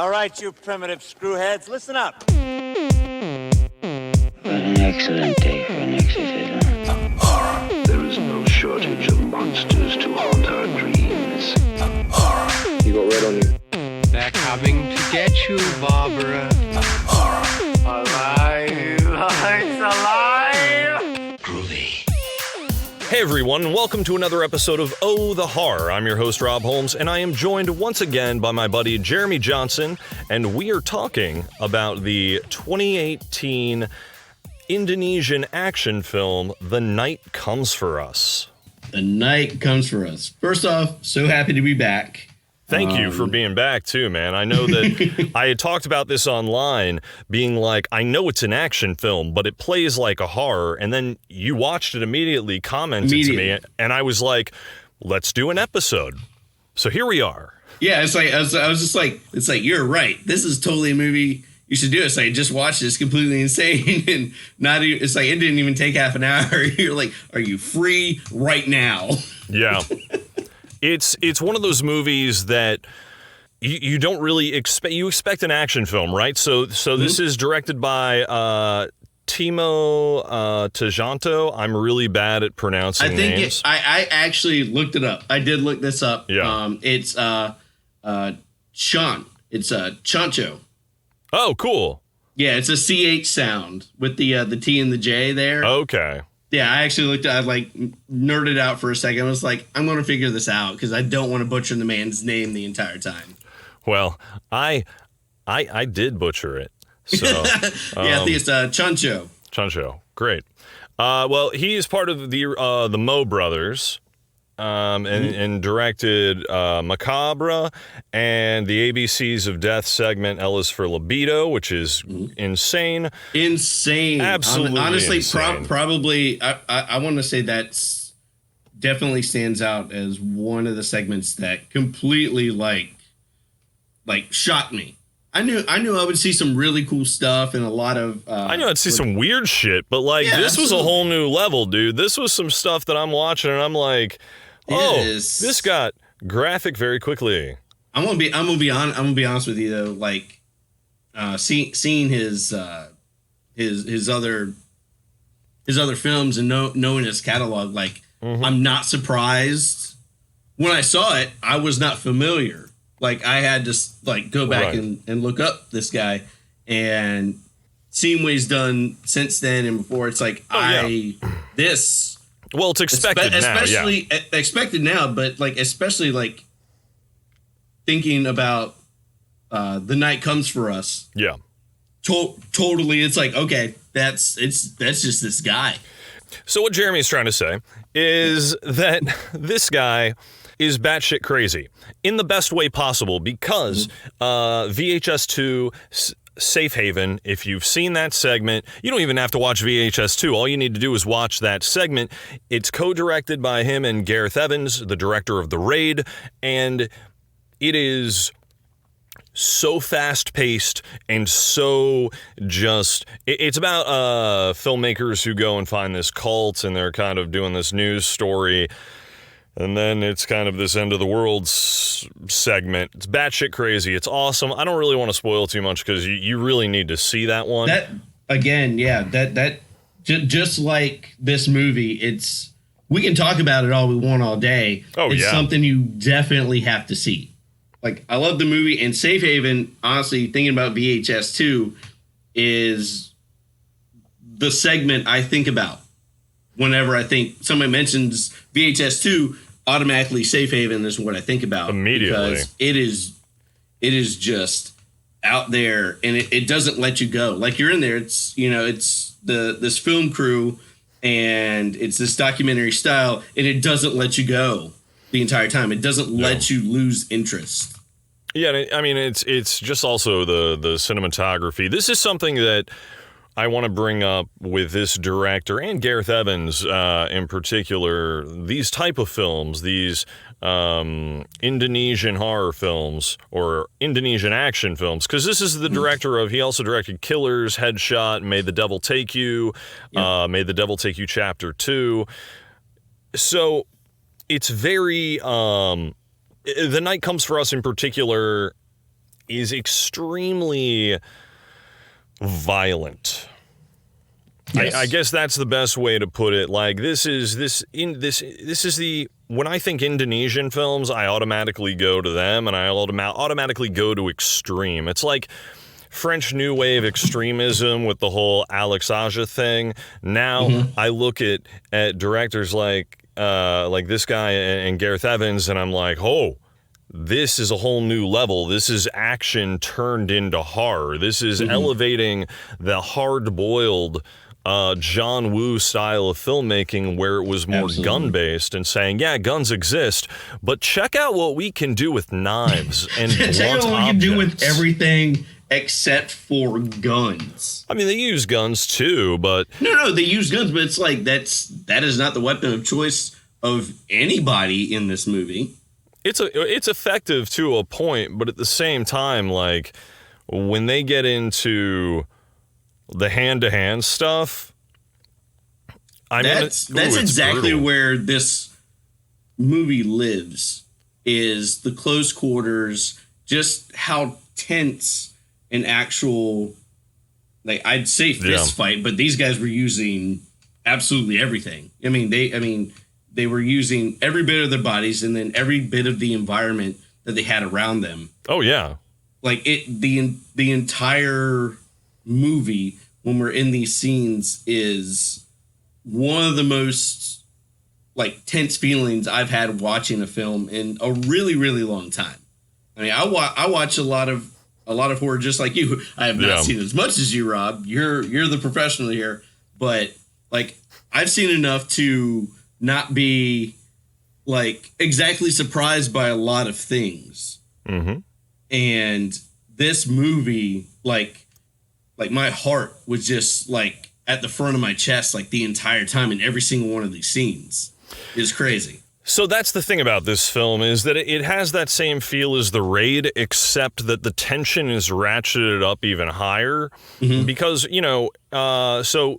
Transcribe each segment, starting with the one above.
All right, you primitive screwheads, listen up. What an excellent day for an exorcism. There is no shortage of monsters to haunt our dreams. You got red on you. They're coming to get you, Barbara. Alive! It's alive! Groovy. Hey everyone, and welcome to another episode of Oh the Horror. I'm your host Rob Holmes, and I am joined once again by my buddy Jeremy Johnson, and we are talking about the 2018 Indonesian action film, The Night Comes for Us. The Night Comes for Us. First off, so happy to be back. Thank you for being back too, man. I know that I had talked about this online, being like, I know it's an action film, but it plays like a horror. And then you watched it immediately, commented to me, and I was like, let's do an episode. So here we are. Yeah, it's like I was just like, it's like, you're right. This is totally a movie you should do. It's like, just watch this, completely insane, and not. It's like it didn't even take half an hour. You're like, are you free right now? Yeah. It's one of those movies that you don't really expect. You expect an action film, right? So this is directed by Timo Tjahjanto. I'm really bad at pronouncing names. I actually looked it up. I did look this up. Yeah. It's Sean. It's Tjahjanto. Oh, cool. Yeah, it's a CH sound with the T and the J there. Okay. Yeah, I actually looked at, I like nerded out for a second. I was like, I'm going to figure this out because I don't want to butcher the man's name the entire time. Well, I did butcher it. So yeah, I think it's Tjahjanto. Tjahjanto, great. Well, he is part of the Mo brothers, and directed Macabre and the ABCs of Death segment L is for Libido, which is insane. Insane. Absolutely honestly, insane. Probably, I want to say that's definitely stands out as one of the segments that completely like shocked me. I knew I would see some really cool stuff and a lot of... I knew I'd see some weird shit, but this was a whole new level, dude. This was some stuff that I'm watching and I'm like, this got graphic very quickly. I'm gonna be honest with you though. Like, seeing his other films and knowing his catalog, like I'm not surprised. When I saw it, I was not familiar. Like I had to like go back and look up this guy and seeing what he's done since then and before. It's like Well, it's expected expected now, but like especially like thinking about The Night Comes for Us. Yeah, totally. It's like, okay, that's just this guy. So what Jeremy's trying to say is that this guy is batshit crazy in the best way possible because VHS 2. Safe Haven, if you've seen that segment, you don't even have to watch VHS 2. All you need to do is watch that segment. It's co-directed by him and Gareth Evans, the director of The Raid, and it is so fast-paced and so just... It's about filmmakers who go and find this cult, and they're kind of doing this news story. And then it's kind of this end of the world segment. It's batshit crazy. It's awesome. I don't really want to spoil too much because you really need to see that one. That again, yeah. That just like this movie, we can talk about it all we want all day. Oh, it's yeah. something you definitely have to see. Like I love the movie, and Safe Haven. Honestly, thinking about VHS 2 is the segment I think about whenever I think somebody mentions VHS 2. Automatically, Safe Haven is what I think about immediately because it is just out there and it doesn't let you go. Like you're in there. It's it's this film crew and it's this documentary style and it doesn't let you go the entire time. It doesn't let you lose interest. Yeah, I mean it's just also the cinematography. This is something that I want to bring up with this director and Gareth Evans in particular, these type of films, these Indonesian horror films or Indonesian action films, because this is the director of, he also directed Killers, Headshot, May the Devil Take You, May the Devil Take You Chapter 2. So it's very, The Night Comes for Us in particular is extremely violent. Yes. I guess that's the best way to put it. Like this is the when I think Indonesian films, I automatically go to them, and I automatically go to extreme. It's like French New Wave extremism with the whole Alex Aja thing. Now I look at directors like this guy and Gareth Evans, and I'm like, oh, this is a whole new level. This is action turned into horror. This is elevating the hard-boiled John Woo style of filmmaking, where it was more gun-based, and saying, yeah, guns exist, but check out what we can do with knives and blunt check out what we can do with objects. everything except for guns. I mean, they use guns too, but No, they use guns, but it's like that is not the weapon of choice of anybody in this movie. it's effective to a point, but at the same time, like when they get into the hand-to-hand stuff, That's exactly where this movie lives, is the close quarters, just how tense an actual, like, I'd say fist fight, but these guys were using absolutely everything. I mean, they were using every bit of their bodies, and then every bit of the environment that they had around them. Oh yeah. Like the entire movie, when we're in these scenes, is one of the most like tense feelings I've had watching a film in a really, really long time. I mean, I watch a lot of horror just like you. I have not seen as much as you, Rob. You're the professional here, but like I've seen enough to not be like exactly surprised by a lot of things. And this movie, like my heart was just like at the front of my chest, like the entire time in every single one of these scenes. Is crazy. So that's the thing about this film, is that it has that same feel as The Raid, except that the tension is ratcheted up even higher. Because, so Iko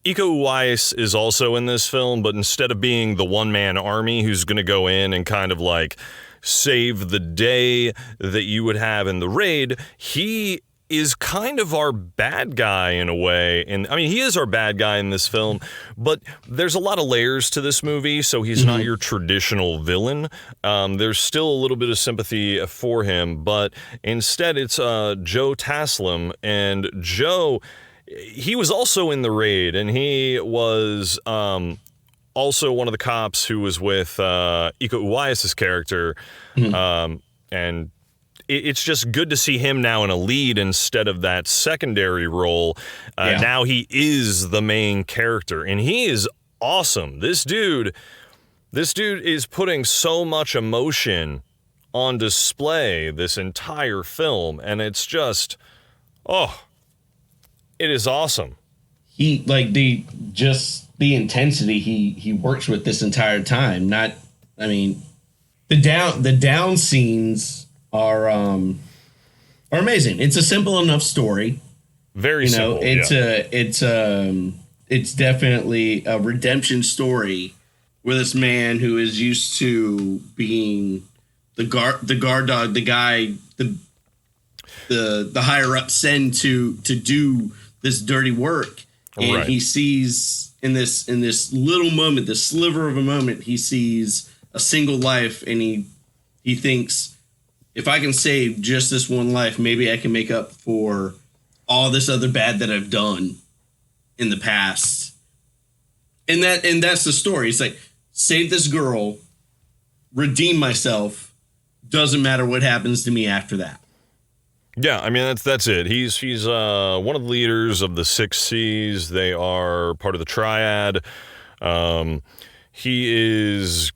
Uwais is also in this film, but instead of being the one-man army who's going to go in and kind of like save the day that you would have in The Raid, he is kind of our bad guy in a way. And I mean, he is our bad guy in this film, but there's a lot of layers to this movie, so he's not your traditional villain. There's still a little bit of sympathy for him, but instead it's Joe Taslim. And Joe, he was also in The Raid, and he was also one of the cops who was with Iko Uwais' character. And it's just good to see him now in a lead instead of that secondary role. Now he is the main character, and he is awesome. This dude is putting so much emotion on display this entire film, and it's just, it is awesome. He like the intensity he works with this entire time. The down scenes are amazing. It's a simple enough story. Very simple. It's definitely a redemption story where this man who is used to being the guard dog, the guy the higher up send to do this dirty work, and he sees in this little moment, this sliver of a moment, he sees a single life, and he thinks, if I can save just this one life, maybe I can make up for all this other bad that I've done in the past. And that's the story. It's like, save this girl, redeem myself. Doesn't matter what happens to me after that. Yeah, I mean that's it. He's one of the leaders of the 6 C's. They are part of the triad. He is.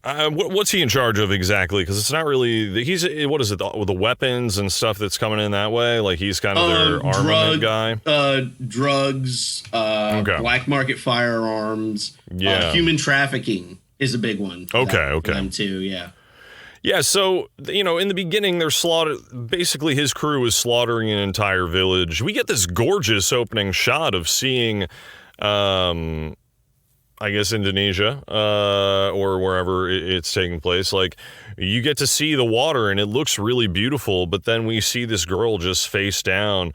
What's he in charge of exactly? Because it's not really. He's what is it? The weapons and stuff that's coming in that way. Like he's kind of their armament guy. Drugs, black market firearms. Human trafficking is a big one. For them too. Yeah. Yeah. So in the beginning, they're basically, his crew is slaughtering an entire village. We get this gorgeous opening shot of seeing. I guess, Indonesia, or wherever it's taking place. Like, you get to see the water and it looks really beautiful, but then we see this girl just face down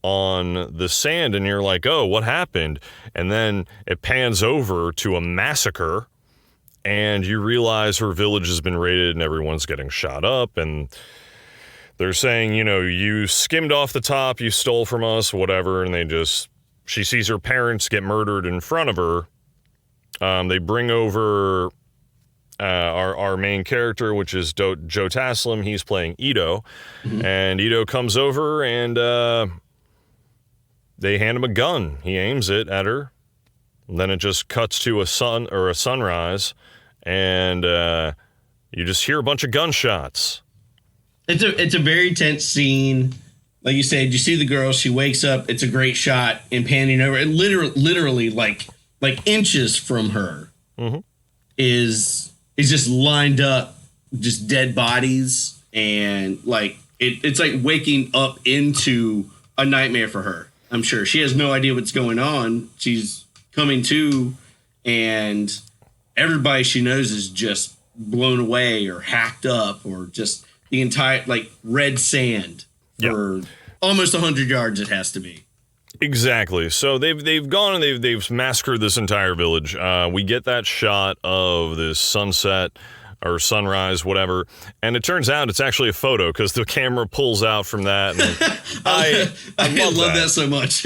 on the sand and you're like, oh, what happened? And then it pans over to a massacre and you realize her village has been raided and everyone's getting shot up, and they're saying, you skimmed off the top, you stole from us, whatever, and she sees her parents get murdered in front of her. They bring over our main character, which is Joe Taslim. He's playing Ito, and Ito comes over and they hand him a gun. He aims it at her. And then it just cuts to a sunrise, and you just hear a bunch of gunshots. It's a very tense scene. Like you said, you see the girl, she wakes up, it's a great shot, and panning over, and literally like inches from her is just lined up, just dead bodies, and like it's like waking up into a nightmare for her. I'm sure she has no idea what's going on. She's coming to, and everybody she knows is just blown away or hacked up, or just the entire like red sand for almost 100 yards. It has to be. Exactly. So they've gone and they've massacred this entire village. We get that shot of this sunset or sunrise, whatever, and it turns out it's actually a photo because the camera pulls out from that. And I love that so much.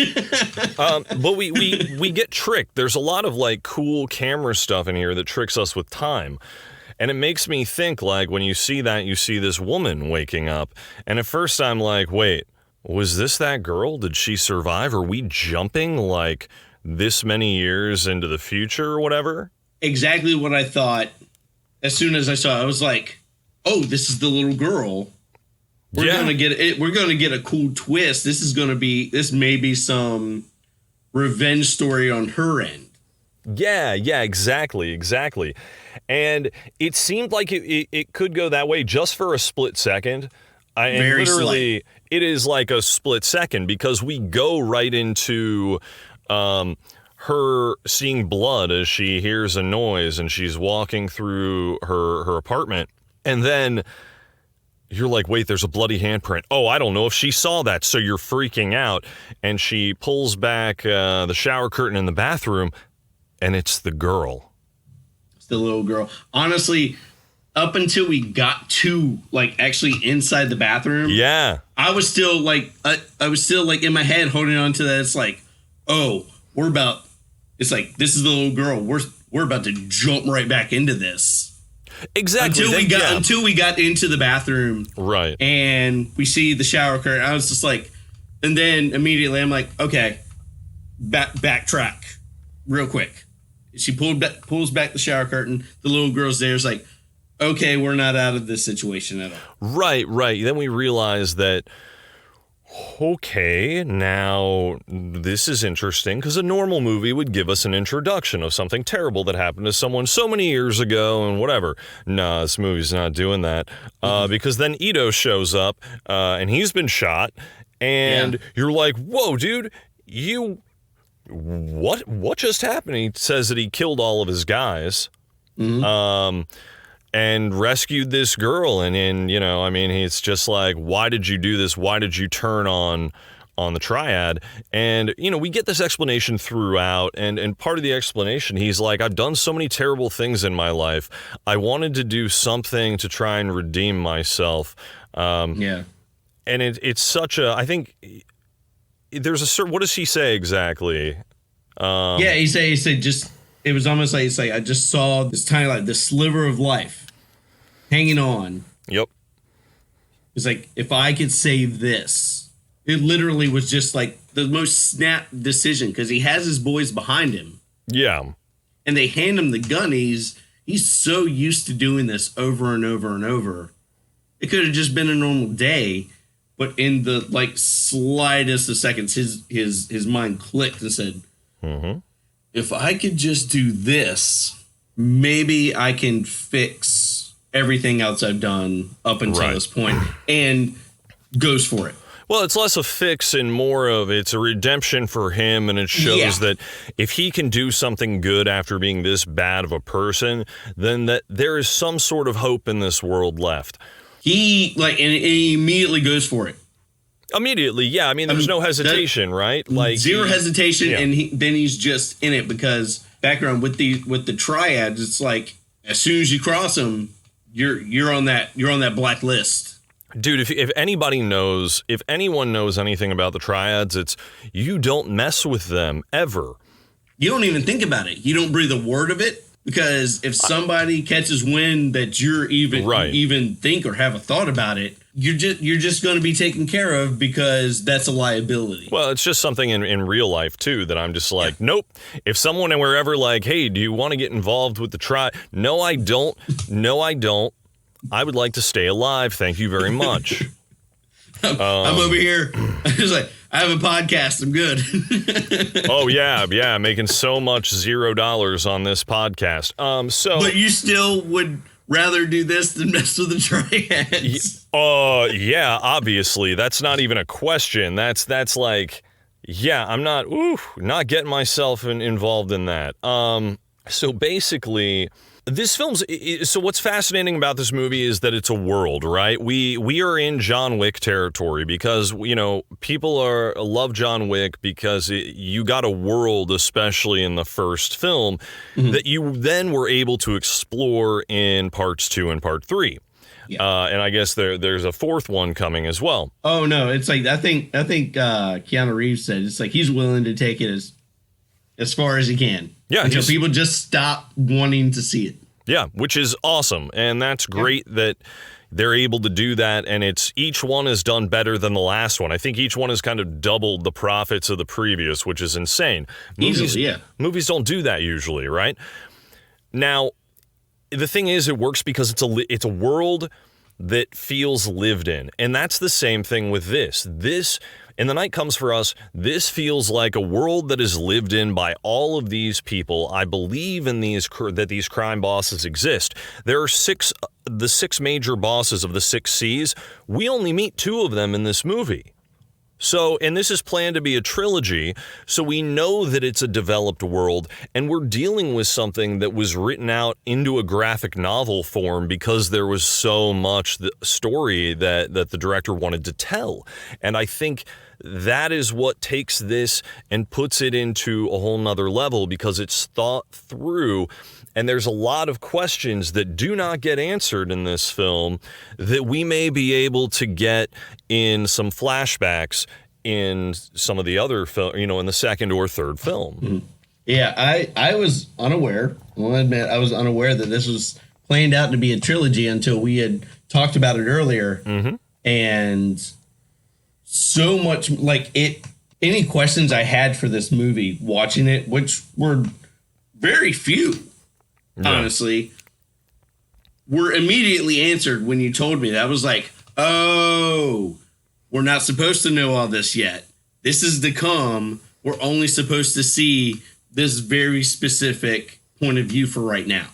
But we get tricked. There's a lot of like cool camera stuff in here that tricks us with time. And it makes me think, like, when you see that, you see this woman waking up. And at first I'm like, wait, was this that girl? Did she survive? Are we jumping like this many years into the future or whatever? Exactly what I thought. As soon as I saw it, I was like, oh, this is the little girl. We're gonna get it. We're gonna get a cool twist. This may be some revenge story on her end. Yeah, exactly. And it seemed like it could go that way just for a split second. Very literally, slight. It is like a split second because we go right into her seeing blood as she hears a noise and she's walking through her apartment. And then you're like, wait, there's a bloody handprint. Oh, I don't know if she saw that. So you're freaking out. And she pulls back the shower curtain in the bathroom, and it's the girl. It's the little girl. Honestly, up until we got to like actually inside the bathroom, I was still like in my head holding on to that. It's like, oh, it's like, this is the little girl. We're about to jump right back into this. Exactly. Until we got into the bathroom, right? And we see the shower curtain. I was just like, and then immediately I'm like, okay, backtrack real quick. She pulls back the shower curtain. The little girl's there. It's like, okay, we're not out of this situation at all. Right. Then we realize that, okay, now this is interesting because a normal movie would give us an introduction of something terrible that happened to someone so many years ago and whatever. Nah, this movie's not doing that because then Ito shows up and he's been shot and you're like, whoa, dude, what just happened? He says that he killed all of his guys. And rescued this girl, and it's just like, why did you do this? Why did you turn on the triad? And we get this explanation throughout, and part of the explanation, he's like, I've done so many terrible things in my life. I wanted to do something to try and redeem myself. And it's such a, I think there's a certain, what does he say exactly? He said just. It was almost like, it's like, I just saw this tiny, like, this sliver of life hanging on. Yep. It's like, if I could save this. It literally was just like the most snap decision because he has his boys behind him. Yeah. And they hand him the gun. He's so used to doing this over and over and over. It could have just been a normal day, but in the like slightest of seconds, his mind clicked and said, if I could just do this, maybe I can fix everything else I've done up until this point, and goes for it. Well, it's less a fix and more of it's a redemption for him, and it shows that if he can do something good after being this bad of a person, then that there is some sort of hope in this world left. He he immediately goes for it. Immediately, yeah. I mean, there's no hesitation, right? Like zero hesitation, and then he's just in it because background with the triads, it's like as soon as you cross them, you're on that black list. Dude, if anybody knows, if anyone knows anything about the triads, it's you don't mess with them ever. You don't even think about it. You don't breathe a word of it because if somebody catches wind that you're even think or have a thought about it, you're just going to be taken care of because that's a liability. Well, it's just something in real life too that I'm just like, nope. If someone were ever like, hey, do you want to get involved with the triad? No, I don't. No, I don't. I would like to stay alive. Thank you very much. I'm over here. I was like, I have a podcast. I'm good. Oh, yeah. Making so much $0 on this podcast. But you still would rather do this than mess with the triads. Yeah, obviously. That's not even a question. That's like, yeah, I'm not getting myself involved in that. So basically, this film's so what's fascinating about this movie is that it's a world, right? We are in John Wick territory because people love John Wick because you got a world, especially in the first film, that you then were able to explore in parts 2 and part 3. Yeah. And I guess there's a fourth one coming as well. Oh no, it's like I think Keanu Reeves said it's like he's willing to take it as far as he can. Yeah, until people just stop wanting to see it. Yeah, which is awesome, and that's great that they're able to do that. And each one is done better than the last one. I think each one has kind of doubled the profits of the previous, which is insane. Easily, yeah. Movies don't do that usually, right? Now, the thing is, it works because it's a world that feels lived in, and that's the same thing with this. And the night comes for us. This feels like a world that is lived in by all of these people. I believe in that these crime bosses exist. There are the six major bosses of the 6 C's. We only meet 2 of them in this movie. So, and this is planned to be a trilogy, so we know that it's a developed world, and we're dealing with something that was written out into a graphic novel form because there was so much story that the director wanted to tell. And I think that is what takes this and puts it into a whole nother level because it's thought through. And there's a lot of questions that do not get answered in this film that we may be able to get in some flashbacks in some of the other in the second or third film. Yeah, I was unaware. I will admit I was unaware that this was planned out to be a trilogy until we had talked about it earlier. Mm-hmm. And so much any questions I had for this movie watching it, which were very few. Yeah. Honestly, were immediately answered when you told me that. I was like, oh, we're not supposed to know all this yet. This is to come. We're only supposed to see this very specific point of view for right now.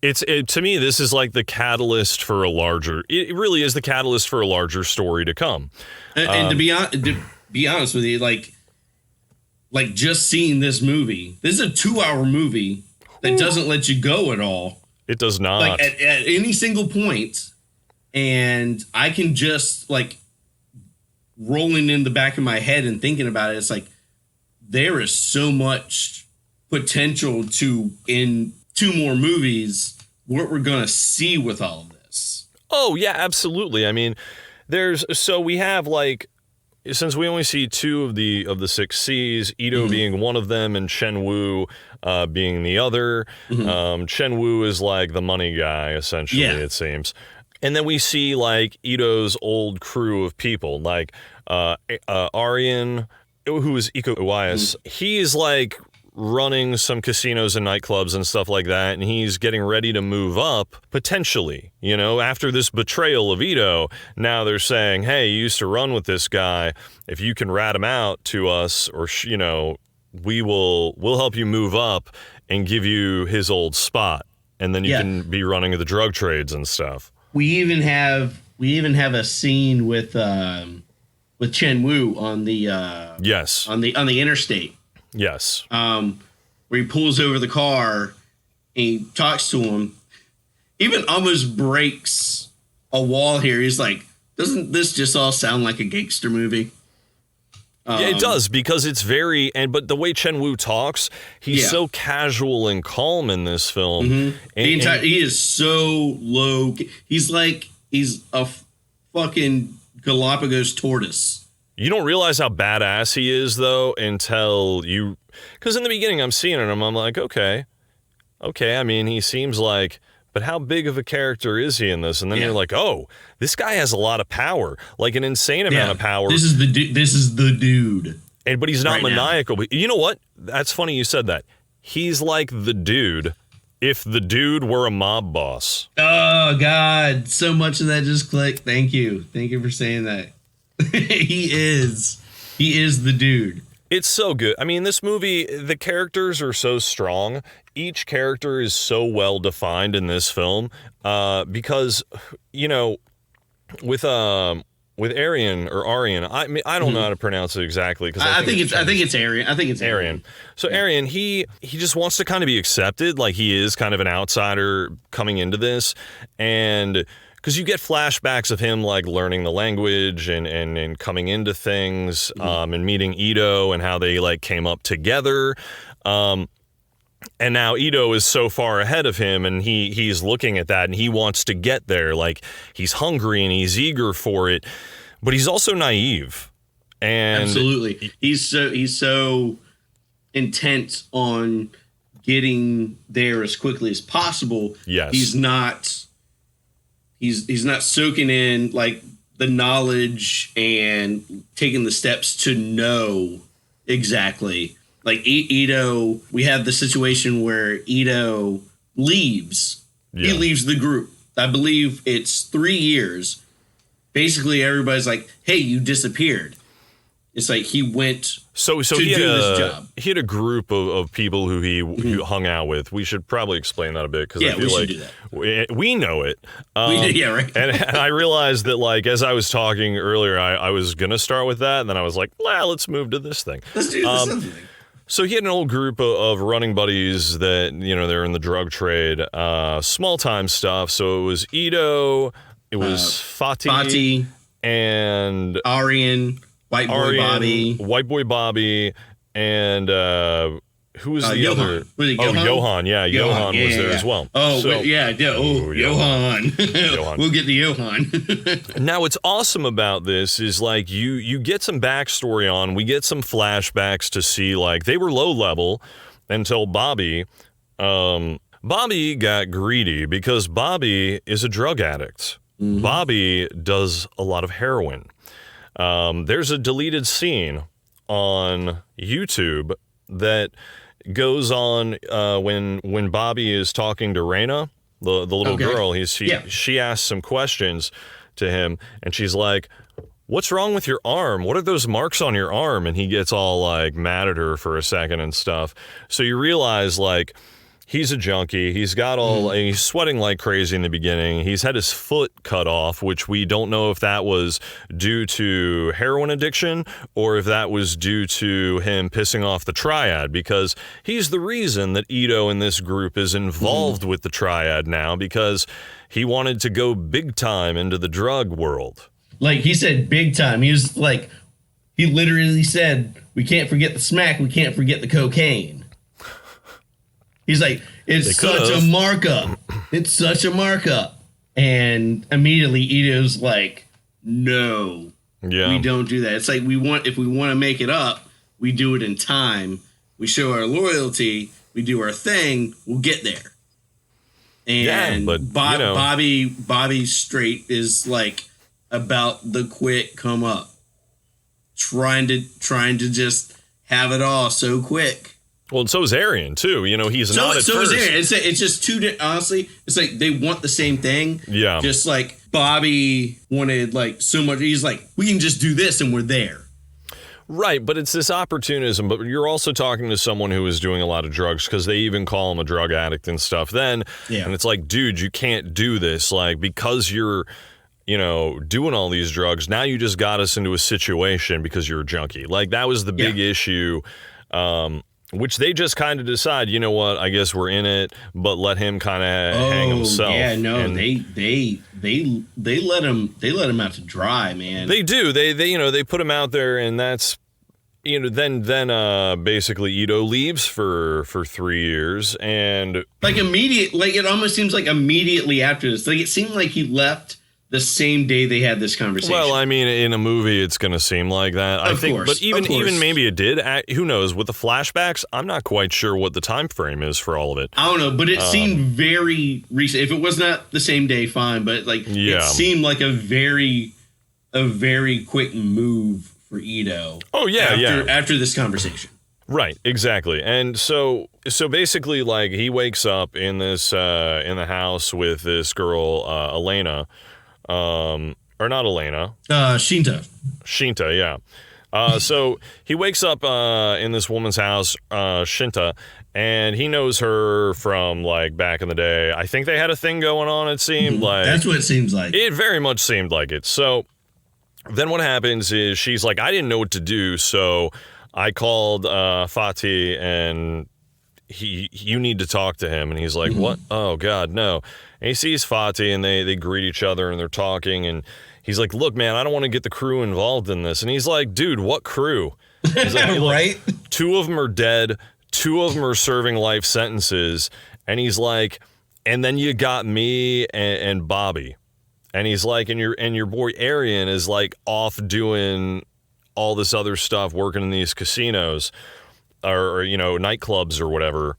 To me, this is like the catalyst for it really is the catalyst for a larger story to come. And to be honest with you, like just seeing this movie, this is a 2-hour movie that doesn't let you go at all. It does not. Like at any single point. And I can just rolling in the back of my head and thinking about it. It's like there is so much potential in 2 more movies what we're going to see with all of this. Oh, yeah, absolutely. I mean, we have since we only see 2 of the 6 C's, Ito being one of them and Chen Wu being the other. Mm-hmm. Chen Wu is like the money guy, essentially, it seems. And then we see Ito's old crew of people, Aryan, who is Iko Uwais. Mm-hmm. He is running some casinos and nightclubs and stuff like that, and he's getting ready to move up, potentially, after this betrayal of Ito. Now they're saying, hey, you used to run with this guy. If you can rat him out to us, or, we'll help you move up and give you his old spot, and then you can be running the drug trades and stuff. We even have a scene with with Chen Wu on the Yes. on the interstate. Yes. Where he pulls over the car and he talks to him. Even almost breaks a wall here. He's like, doesn't this just all sound like a gangster movie? Yeah, it does, because it's but the way Chen Wu talks, he's so casual and calm in this film. Mm-hmm. He is so low. He's a fucking Galapagos tortoise. You don't realize how badass he is, though, until because in the beginning I'm seeing it and I'm like, okay, I mean, he seems like, but how big of a character is he in this? And then you're like, oh, this guy has a lot of power, like an insane amount of power. This is the dude. But he's not right maniacal. But you know what? That's funny you said that. He's like the dude if the dude were a mob boss. Oh, God. So much of that just clicked. Thank you. Thank you for saying that. He is the dude. It's so good. I mean, this movie, the characters are so strong. Each character is so well defined in this film because, with Aryan, I don't know how to pronounce it exactly. I think it's Aryan. So Aryan, he just wants to kind of be accepted. Like, he is kind of an outsider coming into this, and because you get flashbacks of him like learning the language and coming into things, and meeting Ito and how they like came up together. And now Ito is so far ahead of him, and he's looking at that, and he wants to get there. Like, he's hungry and he's eager for it, but he's also naive. And absolutely, he's so intent on getting there as quickly as possible. Yes, he's not soaking in like the knowledge and taking the steps to know exactly. Like Ito, we have the situation where Ito leaves. Yeah. He leaves the group. I believe it's 3 years. Basically, everybody's like, "Hey, you disappeared." It's like he went to do this job. He had a group of people who he hung out with. We should probably explain that a bit, because I feel like do that. We know it. We do, right. and I realized that, like, as I was talking earlier, I was gonna start with that, and then I was like, let's move to this thing. Let's do this other thing. So he had an old group of running buddies that, they're in the drug trade, small time stuff. So it was Ito, it was Fatih, and Aryan, White Boy Bobby, and who was the Johan. other? Was it Johan? Johan. Yeah, Johan was there as well. Oh, so, Johan. We'll get to Johan. Now, what's awesome about this is, like, you get some backstory on. We get some flashbacks to see, like, they were low level until Bobby got greedy, because Bobby is a drug addict. Mm-hmm. Bobby does a lot of heroin. There's a deleted scene on YouTube that goes on when Bobby is talking to Raina, the little girl. She asks some questions to him, and she's like, "What's wrong with your arm? What are those marks on your arm?" And he gets all like mad at her for a second and stuff. So you realize, like, he's a junkie. He's got he's sweating like crazy in the beginning. He's had his foot cut off, which we don't know if that was due to heroin addiction or if that was due to him pissing off the triad, because he's the reason that Ito in this group is involved with the triad now, because he wanted to go big time into the drug world. Like, he said big time. He was like, he literally said, "We can't forget the smack. We can't forget the cocaine." He's like, it's such a markup. It's such a markup. And immediately Ito's like, no, we don't do that. It's like, if we want to make it up, we do it in time. We show our loyalty. We do our thing. We'll get there. And Bobby straight is like about the quick come up, trying to just have it all so quick. Well, and so is Aryan too. He's not at first. So is Aryan. It's just two. Honestly, it's like they want the same thing. Yeah. Just like Bobby wanted like so much. He's like, we can just do this and we're there. Right, but it's this opportunism. But you're also talking to someone who is doing a lot of drugs, because they even call him a drug addict and stuff. And it's like, dude, you can't do this. Like, because you're doing all these drugs. Now you just got us into a situation because you're a junkie. Like, that was the big issue, which they just kind of decide, you know what, I guess we're in it, but let him kind of hang himself. Yeah, no, and they let him out to dry, man. They do. They put him out there, and that's, then basically Ito leaves for 3 years, and like it almost seems like immediately after this. Like, it seemed like he left the same day they had this conversation. Well, I mean, in a movie, it's going to seem like that. I think, but even maybe it did. Who knows? With the flashbacks, I'm not quite sure what the time frame is for all of it. I don't know, but it seemed very recent. If it was not the same day, fine. But it seemed like a very quick move for Ito. Oh yeah, after this conversation. Right, exactly. And so basically, like, he wakes up in this in the house with this girl, Elena. Or not Elena. Shinta, yeah. So he wakes up in this woman's house, Shinta, and he knows her from, like, back in the day. I think they had a thing going on, it seemed like. That's what it seems like. It very much seemed like it. So then what happens is she's like, I didn't know what to do, so I called Fatih, and you need to talk to him. And he's like, what? Oh, God, no. And he sees Fatih, and they greet each other, and they're talking, and he's like, look, man, I don't want to get the crew involved in this. And he's like, dude, what crew? He's like, right? 2 of them are dead, 2 of them are serving life sentences, and he's like, and then you got me and Bobby. And he's like, and your boy Arian is, like, off doing all this other stuff, working in these casinos or nightclubs or whatever.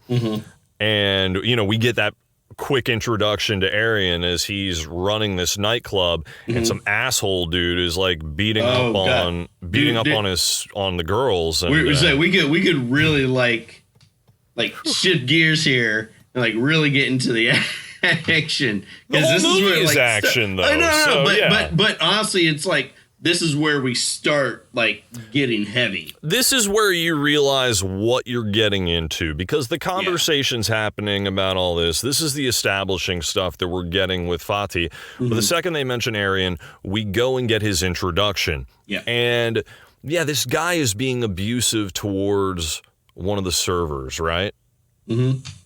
And, we get that quick introduction to Arian as he's running this nightclub, and some asshole dude is, like, beating up on the girls. And we could really like shift gears here and, like, really get into the action. The whole movie is action, though. I know, so, but honestly, it's like, this is where we start, like, getting heavy. This is where you realize what you're getting into, because the conversation's happening about all this. This is the establishing stuff that we're getting with Fatih. But the second they mention Arian, we go and get his introduction. Yeah. And, this guy is being abusive towards one of the servers, right?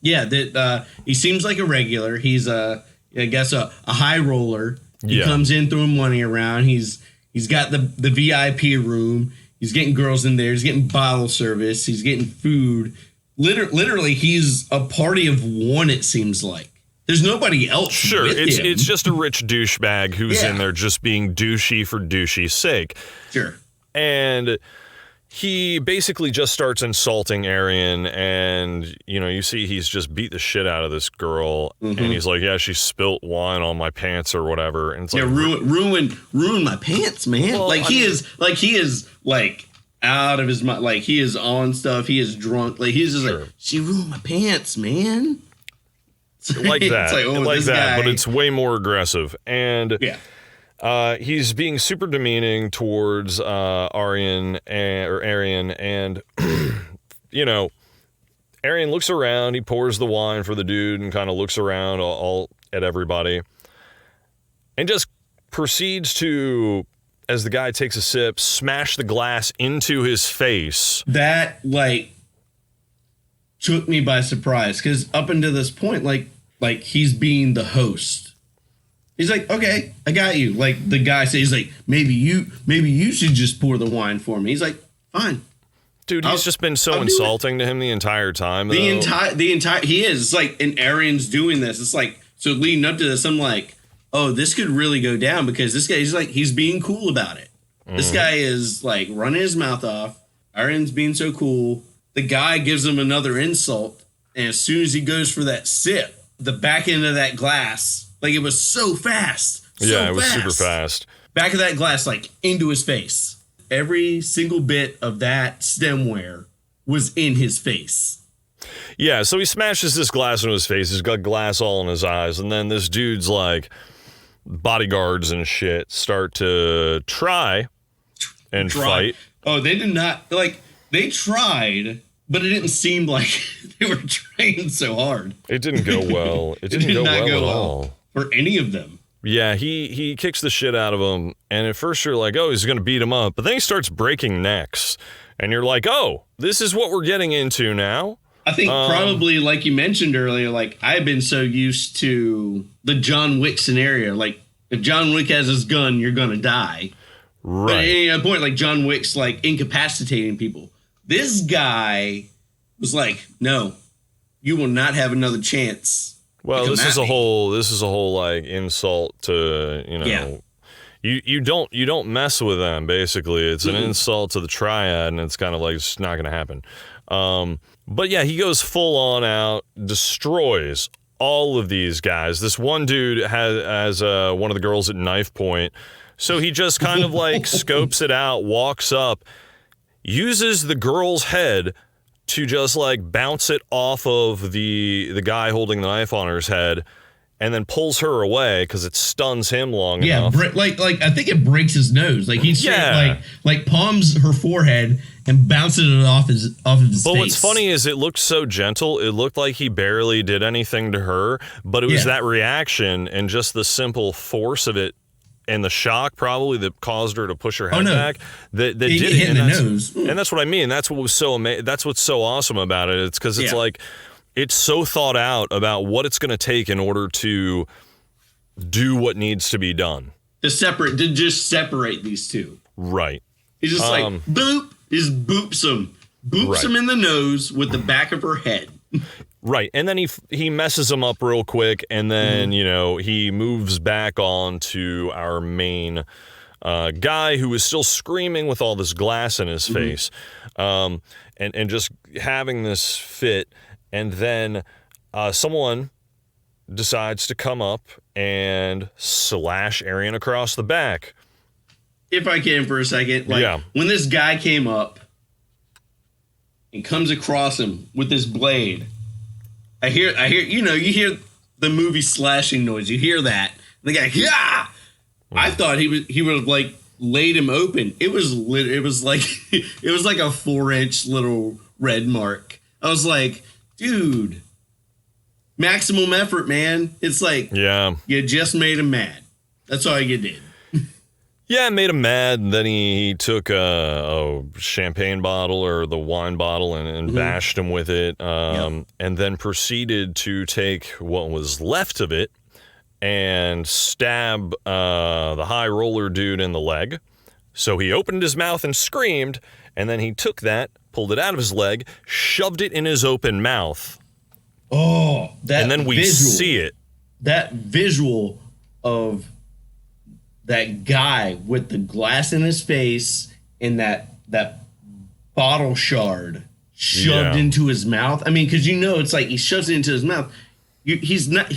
Yeah, that he seems like a regular. He's, I guess, a high roller. He comes in throwing money around. He's got the VIP room. He's getting girls in there. He's getting bottle service. He's getting food. Literally, he's a party of one, it seems like. There's nobody else. Sure, with him. It's just a rich douchebag who's in there just being douchey for douchey's sake. Sure. And he basically just starts insulting Arian, and, you see he's just beat the shit out of this girl, and he's like, yeah, she spilt wine on my pants or whatever. And it's like, ruin my pants, man. Well, he is out of his mind. Like, he is on stuff. He is drunk. Like, he's just like, she ruined my pants, man. Like that. It's like that, but it's way more aggressive. And he's being super demeaning towards Arian, and Arian looks around, he pours the wine for the dude and kind of looks around all at everybody, and just proceeds to, as the guy takes a sip, smash the glass into his face. That, like, took me by surprise, because up until this point, like he's being the host. He's like, okay, I got you. Like, the guy says, he's like, maybe you should just pour the wine for me. He's like, fine. Dude, he's just been so insulting to him the entire time. The entire he is. It's like, and Arian's doing this. It's like, so leading up to this, I'm like, oh, this could really go down, because this guy, he's being cool about it. This guy is, like, running his mouth off. Arian's being so cool. The guy gives him another insult, and as soon as he goes for that sip, the back end of that glass, like, it was so fast. It was super fast. Back of that glass, like, into his face. Every single bit of that stemware was in his face. Yeah, so he smashes this glass into his face. He's got glass all in his eyes. And then this dude's, like, bodyguards and shit start to try and fight. Oh, they did not. Like, they tried, but it didn't seem like they were trying so hard. It didn't go well. It didn't go well at all. For any of them. Yeah, he kicks the shit out of him, and at first you're like, oh, he's going to beat him up, but then he starts breaking necks, and you're like, oh, this is what we're getting into now? I think probably, like you mentioned earlier, like, I've been so used to the John Wick scenario. Like, if John Wick has his gun, you're going to die. Right. But at any point, like, John Wick's, like, incapacitating people. This guy was like, no, you will not have another chance. Well, this is a whole like insult to, you know, you don't mess with them, basically. It's an insult to the triad, and it's kind of like it's not going to happen. But yeah, he goes full on out, destroys all of these guys. This one dude has one of the girls at knife point, so he just kind of like scopes it out, walks up, uses the girl's head to just like bounce it off of the guy holding the knife on her head, and then pulls her away because it stuns him long enough. Yeah, like I think it breaks his nose. Like he straight like palms her forehead and bounces it off of his face. But what's funny is it looked so gentle. It looked like he barely did anything to her, but it was that reaction and just the simple force of it and the shock probably that caused her to push her head back that did it in the nose. And that's what I mean. That's what was so that's what's so awesome about it. It's because it's like it's so thought out about what it's going to take in order to do what needs to be done. To just separate these two. Right. He's just like boop. Just boops him in the nose with the back of her head. Right, and then he messes him up real quick, and then you know he moves back on to our main guy who is still screaming with all this glass in his face, and just having this fit, and then someone decides to come up and slash Arian across the back. If I can for a second, when this guy came up and comes across him with this blade, I hear, you hear the movie slashing noise. You hear that. The guy, I thought he would have like laid him open. It was like it was like a 4-inch little red mark. I was like, dude, maximum effort, man. It's like, you just made him mad. That's all you did. Yeah, it made him mad. And then he took a champagne bottle or the wine bottle and bashed him with it. And then proceeded to take what was left of it and stab the high roller dude in the leg. So he opened his mouth and screamed. And then he took that, pulled it out of his leg, shoved it in his open mouth. Oh, that and then we see it. That visual of that guy with the glass in his face and that bottle shard shoved into his mouth. I mean, because it's like he shoves it into his mouth. He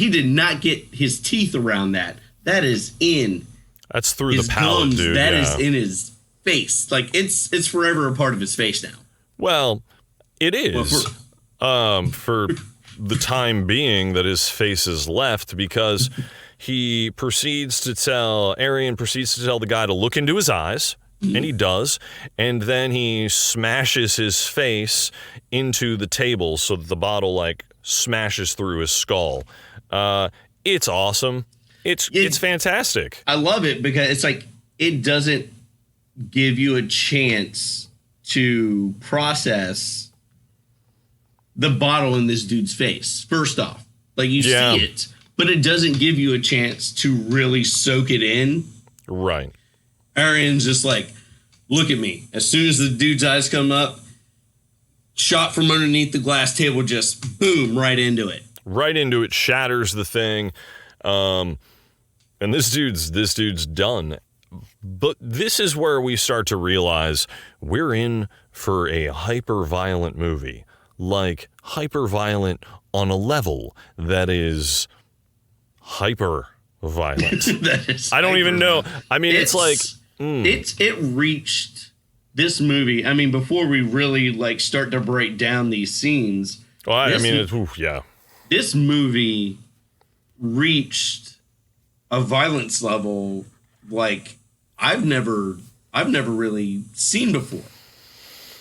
did not get his teeth around that. That is in. That's through the palate, gums. dude. That is in his face. Like it's forever a part of his face now. Well, it is. For the time being that his face is left, because Arian proceeds to tell the guy to look into his eyes, and he does, and then he smashes his face into the table so that the bottle like smashes through his skull. It's awesome. It's fantastic. I love it because it's like it doesn't give you a chance to process the bottle in this dude's face. First off, like you see it. But it doesn't give you a chance to really soak it in. Right. Arian's just like, look at me. As soon as the dude's eyes come up, shot from underneath the glass table, just boom, right into it. Right into it, shatters the thing. And this dude's done. But this is where we start to realize we're in for a hyper-violent movie. Like, hyper-violent on a level that is hyper violent. I don't even know. I mean, it's like it reached this movie. I mean, before we really like start to break down these scenes. Well, I mean, this movie reached a violence level like I've never really seen before.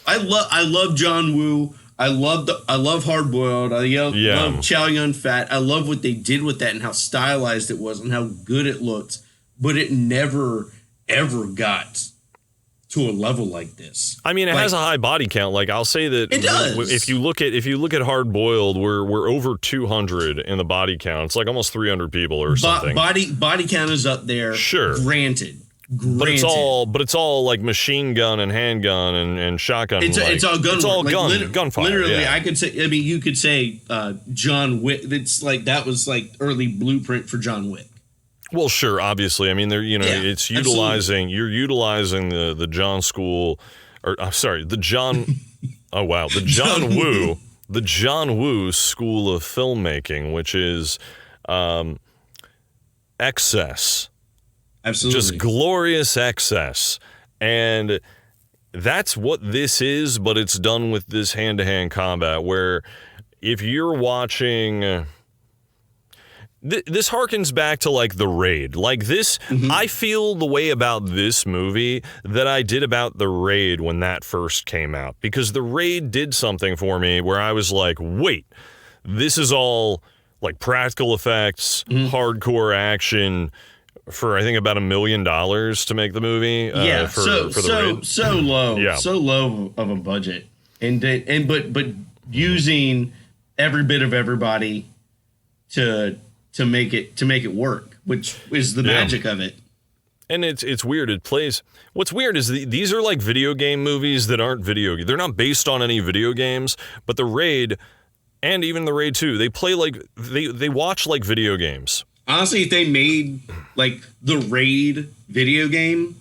I love John Woo. I love Hard Boiled. I love Chow Yun Fat. I love what they did with that and how stylized it was and how good it looked. But it never ever got to a level like this. I mean, it has a high body count. Like, I'll say that it does. If you look at Hard Boiled, we're over 200 in the body count. It's like almost 300 people or something. Body count is up there. Sure, granted. But it's all like machine gun and handgun and shotgun. It's all gun. It's all like, gunfire. Literally, yeah. I could say. I mean, you could say John Wick. It's like that was like early blueprint for John Wick. Well, sure, obviously. I mean, it's utilizing. Absolutely. You're utilizing the John School, or I'm sorry, the John. Oh wow, the John Woo, the John Woo School of Filmmaking, which is excess. Absolutely, just glorious excess, and that's what this is. But it's done with this hand-to-hand combat, where if you're watching. This harkens back to like The Raid. Like this, I feel the way about this movie that I did about The Raid when that first came out. Because The Raid did something for me where I was like, wait, this is all like practical effects, hardcore action for I think about $1 million to make the movie. For The Raid. So low, so low of a budget, but using every bit of everybody to make it work, which is the magic of it. And it's weird. It plays. What's weird is these are like video game movies that aren't video. They're not based on any video games. But The Raid, and even The Raid 2, they play like they watch like video games. Honestly, if they made like The Raid video game,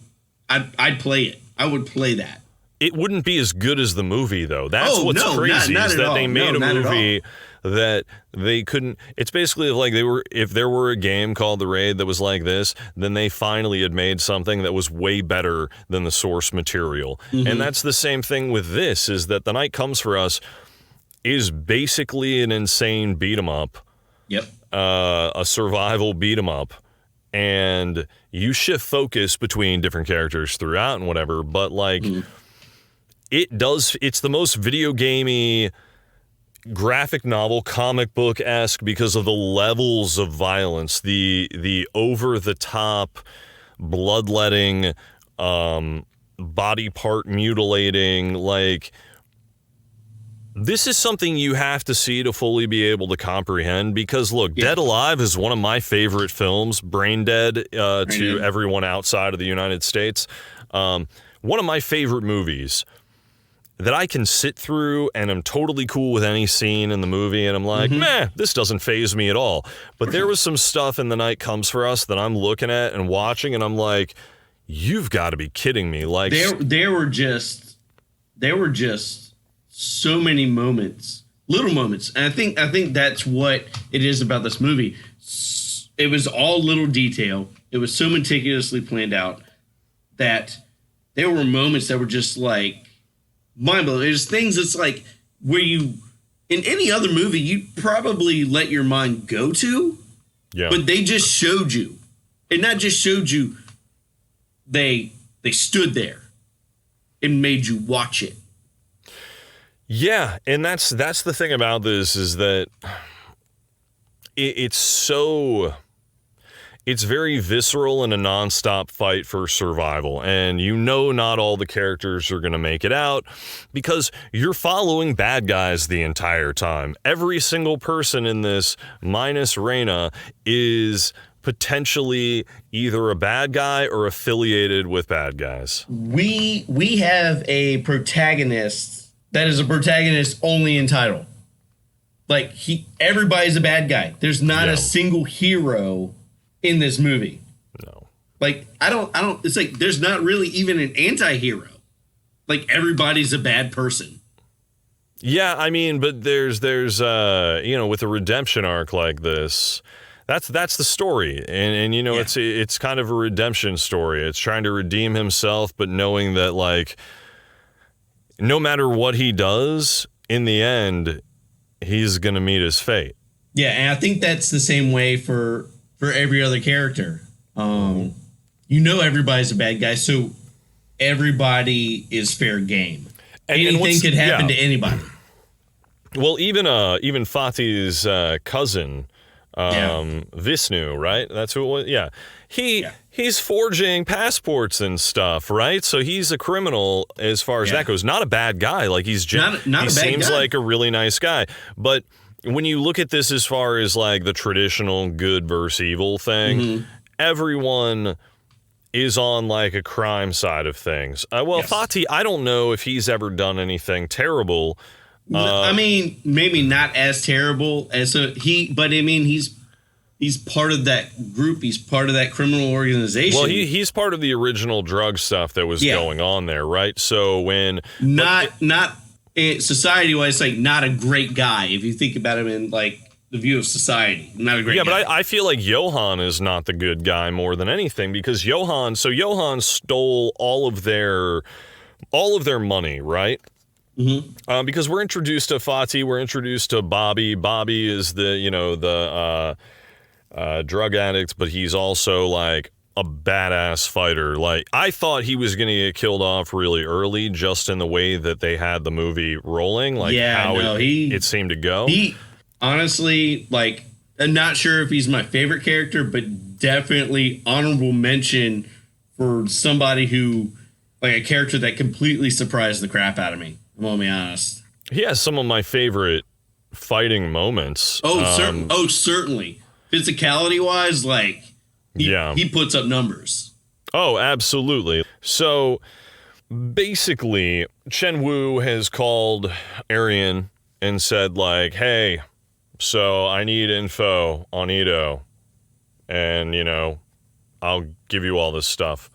I'd play it. I would play that. It wouldn't be as good as the movie, though. That's what's crazy not is that all. they made a movie that they couldn't. It's basically like if there were a game called The Raid that was like this, then they finally had made something that was way better than the source material. And that's the same thing with this, is that The Night Comes for Us is basically an insane beat 'em up. Yep. A survival beat 'em up. And you shift focus between different characters throughout and whatever, but like it's the most video gamey, graphic novel, comic book-esque because of the levels of violence, the over-the-top bloodletting, body part mutilating. Like, this is something you have to see to fully be able to comprehend, because look, Dead Alive is one of my favorite films, Brain Dead to everyone outside of the United States. One of my favorite movies that I can sit through and I'm totally cool with any scene in the movie, and I'm like, meh, this doesn't faze me at all. But there was some stuff in The Night Comes for Us that I'm looking at and watching, and I'm like, you've got to be kidding me. Like, there were just so many moments, little moments, and I think that's what it is about this movie. It was all little detail. It was so meticulously planned out that there were moments that were just like mind-blowing. There's things that's like where you, in any other movie, you'd probably let your mind go to, but they just showed you. And not just showed you, they stood there and made you watch it. Yeah, and that's the thing about this, is that it's very visceral and a nonstop fight for survival. And not all the characters are going to make it out because you're following bad guys the entire time. Every single person in this, minus Reyna, is potentially either a bad guy or affiliated with bad guys. We have a protagonist that is a protagonist only in title. Like, everybody's a bad guy. There's not a single hero in this movie. No. Like, I don't, it's like, there's not really even an anti-hero. Like, everybody's a bad person. Yeah, I mean, but there's with a redemption arc like this, that's the story. And it's kind of a redemption story. It's trying to redeem himself, but knowing that, like, no matter what he does, in the end, he's going to meet his fate. Yeah, and I think that's the same way for every other character. Everybody's a bad guy, so everybody is fair game. Anything could happen to anybody. Well, even Fatih's cousin, Vishnu, right? That's who it was. Yeah, he's forging passports and stuff, right? So he's a criminal as far as that goes. Not a bad guy. Like he's just he seems like a really nice guy. But when you look at this as far as like the traditional good versus evil thing, everyone is on like a crime side of things. Fatih, I don't know if he's ever done anything terrible. I mean, maybe not as terrible as but I mean, he's part of that group. He's part of that criminal organization. Well, he's part of the original drug stuff that was going on there, right? So when not society-wise, like not a great guy if you think about him in like the view of society. Not a great guy. But I feel like Johan is not the good guy more than anything because Johan stole all of their money, right? Because we're introduced to Fatih, we're introduced to Bobby. Bobby is the drug addict, but he's also like a badass fighter. Like I thought he was going to get killed off really early, just in the way that they had the movie rolling. Like it seemed to go. He honestly, like, I'm not sure if he's my favorite character, but definitely honorable mention for somebody who, like, a character that completely surprised the crap out of me. I'm gonna be honest. He has some of my favorite fighting moments. Certainly. Physicality wise, like, he puts up numbers. Oh, absolutely. So basically, Chen Wu has called Arian and said, like, hey, so I need info on Ito, and, I'll give you all this stuff.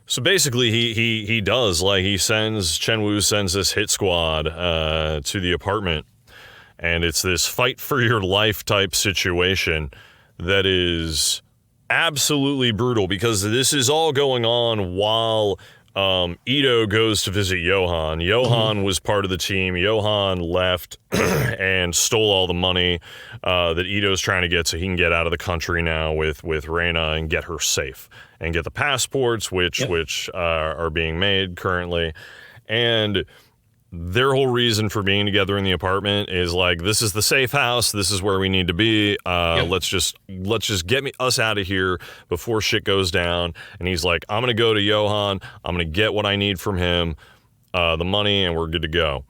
So basically, he does, like, Chen Wu sends this hit squad to the apartment, and it's this fight for your life type situation that is absolutely brutal, because this is all going on while Ito goes to visit Johan. Johan was part of the team. Johan left and stole all the money that Ito's trying to get so he can get out of the country now with Reina and get her safe and get the passports, which are being made currently. And their whole reason for being together in the apartment is like, this is the safe house. This is where we need to be. Let's just get us out of here before shit goes down. And he's like, I'm going to go to Johan. I'm going to get what I need from him, the money, and we're good to go.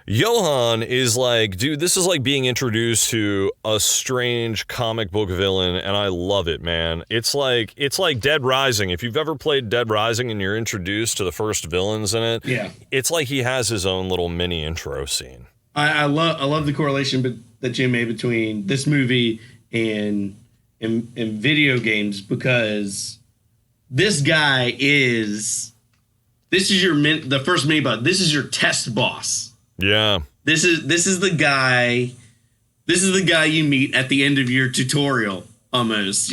Johan is like, dude, this is like being introduced to a strange comic book villain, and I love it, man. It's like Dead Rising. If you've ever played Dead Rising and you're introduced to the first villains in it, it's like he has his own little mini intro scene. I love the correlation that Jim made between this movie and video games, because this guy is the first mini boss. This is your test boss. Yeah. This is the guy you meet at the end of your tutorial almost,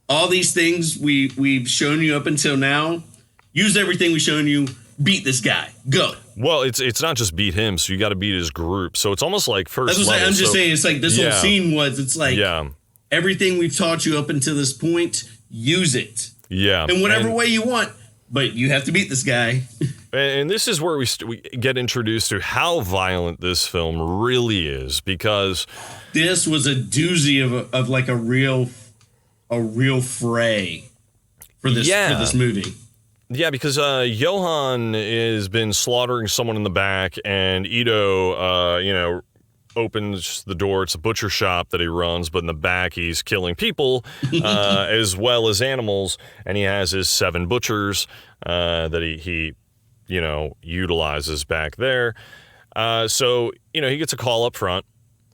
All these things we've shown you up until now, use everything we've shown you, beat this guy. Go. Well, it's not just beat him, so you got to beat his group. So it's almost like first level. I'm just saying, it's like this whole scene it's like everything we've taught you up until this point, use it. Yeah. In whatever way you want, but you have to beat this guy. And this is where we get introduced to how violent this film really is, because this was a doozy of like a real fray for this movie. Yeah, because Johan has been slaughtering someone in the back, and Ito, opens the door. It's a butcher shop that he runs, but in the back he's killing people as well as animals, and he has his 7 butchers that he utilizes back there. So he gets a call up front,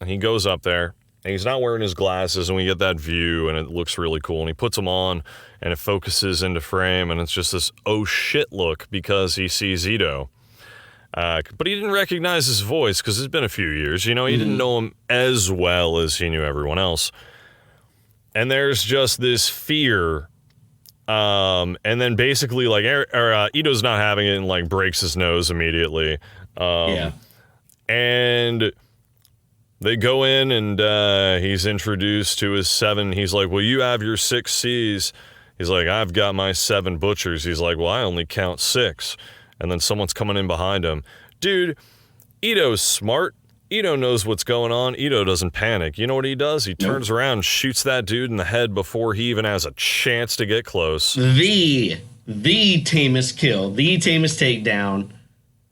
and he goes up there, and he's not wearing his glasses, and we get that view, and it looks really cool, and he puts them on, and it focuses into frame, and it's just this oh shit look, because he sees Ito. But he didn't recognize his voice because it's been a few years. He didn't know him as well as he knew everyone else. And there's just this fear. And then basically, like, Ito's not having it and, like, breaks his nose immediately. And they go in, and he's introduced to his 7. He's like, well, you have your 6 C's. He's like, I've got my 7 butchers. He's like, well, I only count 6. And then someone's coming in behind him. Dude, Ito's smart. Ito knows what's going on. Ito doesn't panic. You know what he does? He turns around and shoots that dude in the head before he even has a chance to get close. The tamest kill, the tamest takedown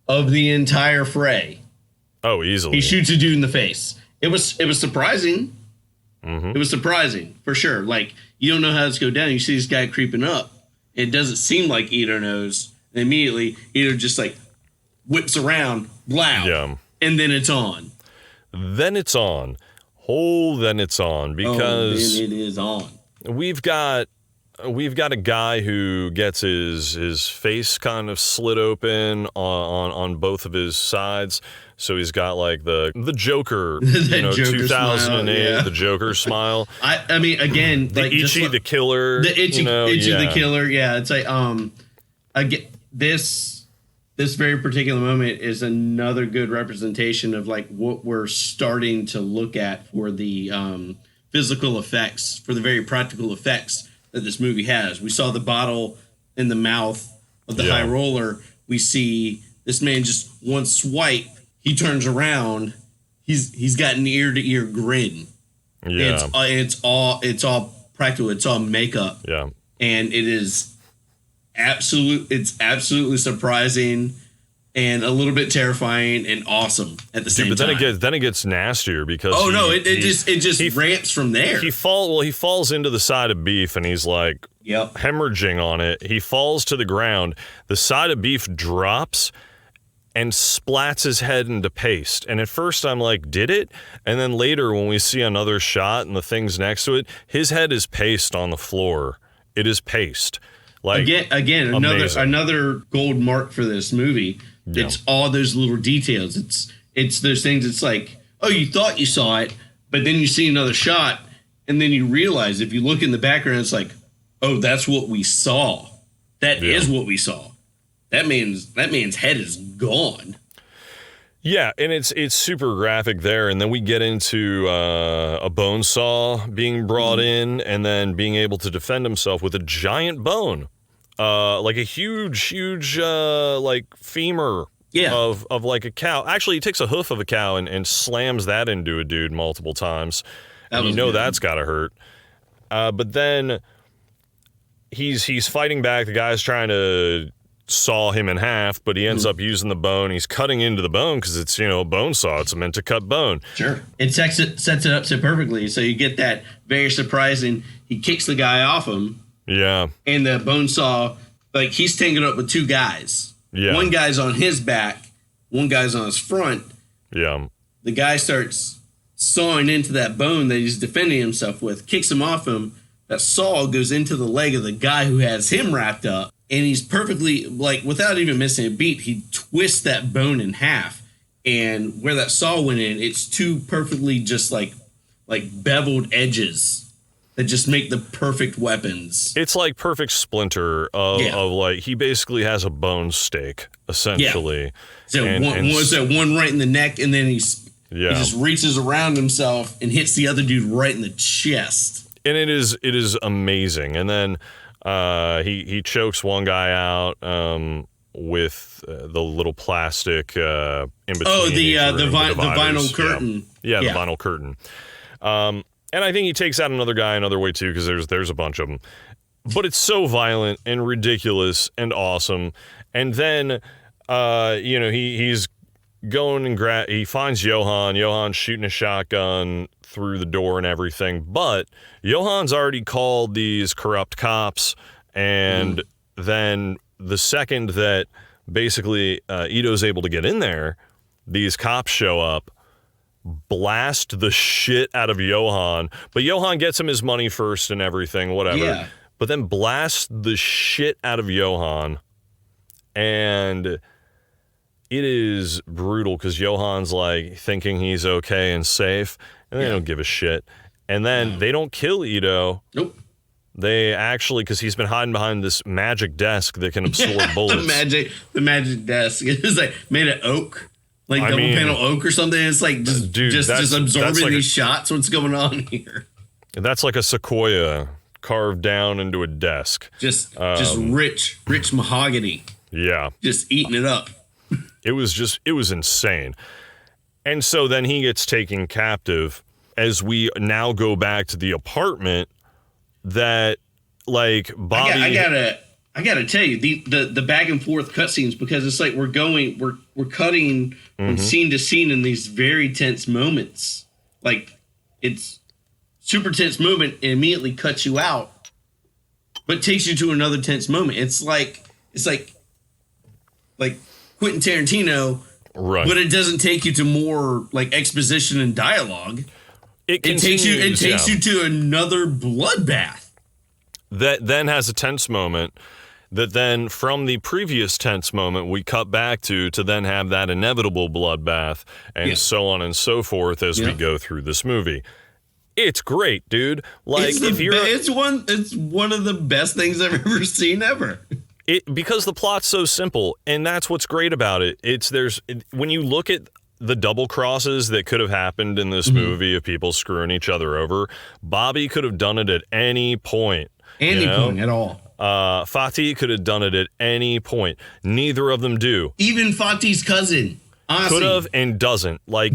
of the entire fray. Oh, easily. He shoots a dude in the face. It was surprising. Mm-hmm. It was surprising, for sure. Like, you don't know how this go down. You see this guy creeping up. It doesn't seem like Ito knows. And immediately, Ito just, like, whips around, blow. Yeah. And then it's on. Then it's on. Then it's on. Because then it is on. we've got a guy who gets his face kind of slit open on both of his sides. So he's got like the Joker, Joker 2008, smile, yeah. the Joker smile. I mean, again, The like Ichi just, the Killer. the Itchy yeah. the Killer. Yeah, it's like again, this very particular moment is another good representation of like what we're starting to look at for the physical effects, for the very practical effects that this movie has. We saw the bottle in the mouth of the high roller. We see this man just one swipe. He turns around. He's got an ear to ear grin. Yeah. It's all practical. It's all makeup. Yeah. And it is absolutely surprising and a little bit terrifying and awesome at the same time. But then it gets nastier because it just ramps from there. He falls into the side of beef and he's like hemorrhaging on it. He falls to the ground. The side of beef drops and splats his head into paste. And at first I'm like, did it? And then later when we see another shot and the things next to it, his head is paste on the floor. It is paste. Like again, another gold mark for this movie. Yeah. It's all those little details. It's those things. It's like, oh, you thought you saw it, but then you see another shot, and then you realize if you look in the background, it's like, oh, that's what we saw. That is what we saw. That man's head is gone. Yeah, and it's super graphic there, and then we get into a bone saw being brought in, and then being able to defend himself with a giant bone, like a huge like femur of like a cow. Actually, he takes a hoof of a cow and slams that into a dude multiple times. That's got to hurt. But then he's fighting back. The guy's trying to saw him in half, but he ends up using the bone. He's cutting into the bone because it's, a bone saw. It's meant to cut bone. Sure. It sets it up so perfectly. So you get that very surprising. He kicks the guy off him. Yeah. And the bone saw, like, he's tangled up with two guys. Yeah. One guy's on his back. One guy's on his front. Yeah. The guy starts sawing into that bone that he's defending himself with, kicks him off him. That saw goes into the leg of the guy who has him wrapped up. And he's perfectly, like, without even missing a beat, he twists that bone in half. And where that saw went in, it's two perfectly just, like beveled edges that just make the perfect weapons. It's like perfect splinter of like, he basically has a bone steak, essentially. Yeah. So one right in the neck, and then he just reaches around himself and hits the other dude right in the chest. And it is amazing. And then he chokes one guy out with the little plastic in between. Oh, the vinyl curtain. Yeah, the vinyl curtain. And I think he takes out another guy another way too, because there's a bunch of them. But it's so violent and ridiculous and awesome. And then he's going and he finds Johan. Johan's shooting a shotgun through the door and everything, but Johan's already called these corrupt cops, and then the second that basically Ito's able to get in there, these cops show up, blast the shit out of Johan, but Johan gets him his money first and everything, whatever, but then blast the shit out of Johan, and it is brutal because Johan's like thinking he's okay and safe, and they don't give a shit. And then they don't kill Ito. Nope. They actually, because he's been hiding behind this magic desk that can absorb bullets. The magic desk. It's like made of oak, like double panel oak or something. It's like just absorbing like these shots. What's going on here? That's like a sequoia carved down into a desk. Just rich mahogany. Yeah. Just eating it up. It was insane. And so then he gets taken captive as we now go back to the apartment that, like, Bobby... I gotta tell you, the back and forth cutscenes, because it's like we're cutting from scene to scene in these very tense moments. Like, it's super tense moment, and immediately cuts you out, but takes you to another tense moment. It's like Quentin Tarantino, right? But it doesn't take you to more like exposition and dialogue. It takes you to another bloodbath. That then has a tense moment. That then, from the previous tense moment, we cut back to then have that inevitable bloodbath, and so on and so forth as we go through this movie. It's great, dude. Like, it's one of the best things I've ever seen ever. Because the plot's so simple, and that's what's great about it. When you look at the double crosses that could have happened in this movie of people screwing each other over, Bobby could have done it at any point. Point at all. Fatih could have done it at any point. Neither of them do. Even Fatih's cousin, honestly, could have and doesn't. Like,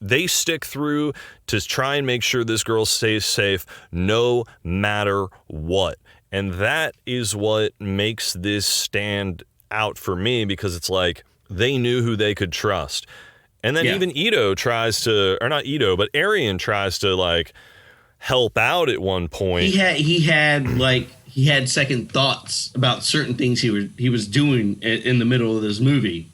they stick through to try and make sure this girl stays safe no matter what. And that is what makes this stand out for me, because it's like they knew who they could trust. And then even Ito tries to, or not Ito, but Arian tries to, like, help out at one point. He had second thoughts about certain things he was doing in the middle of this movie.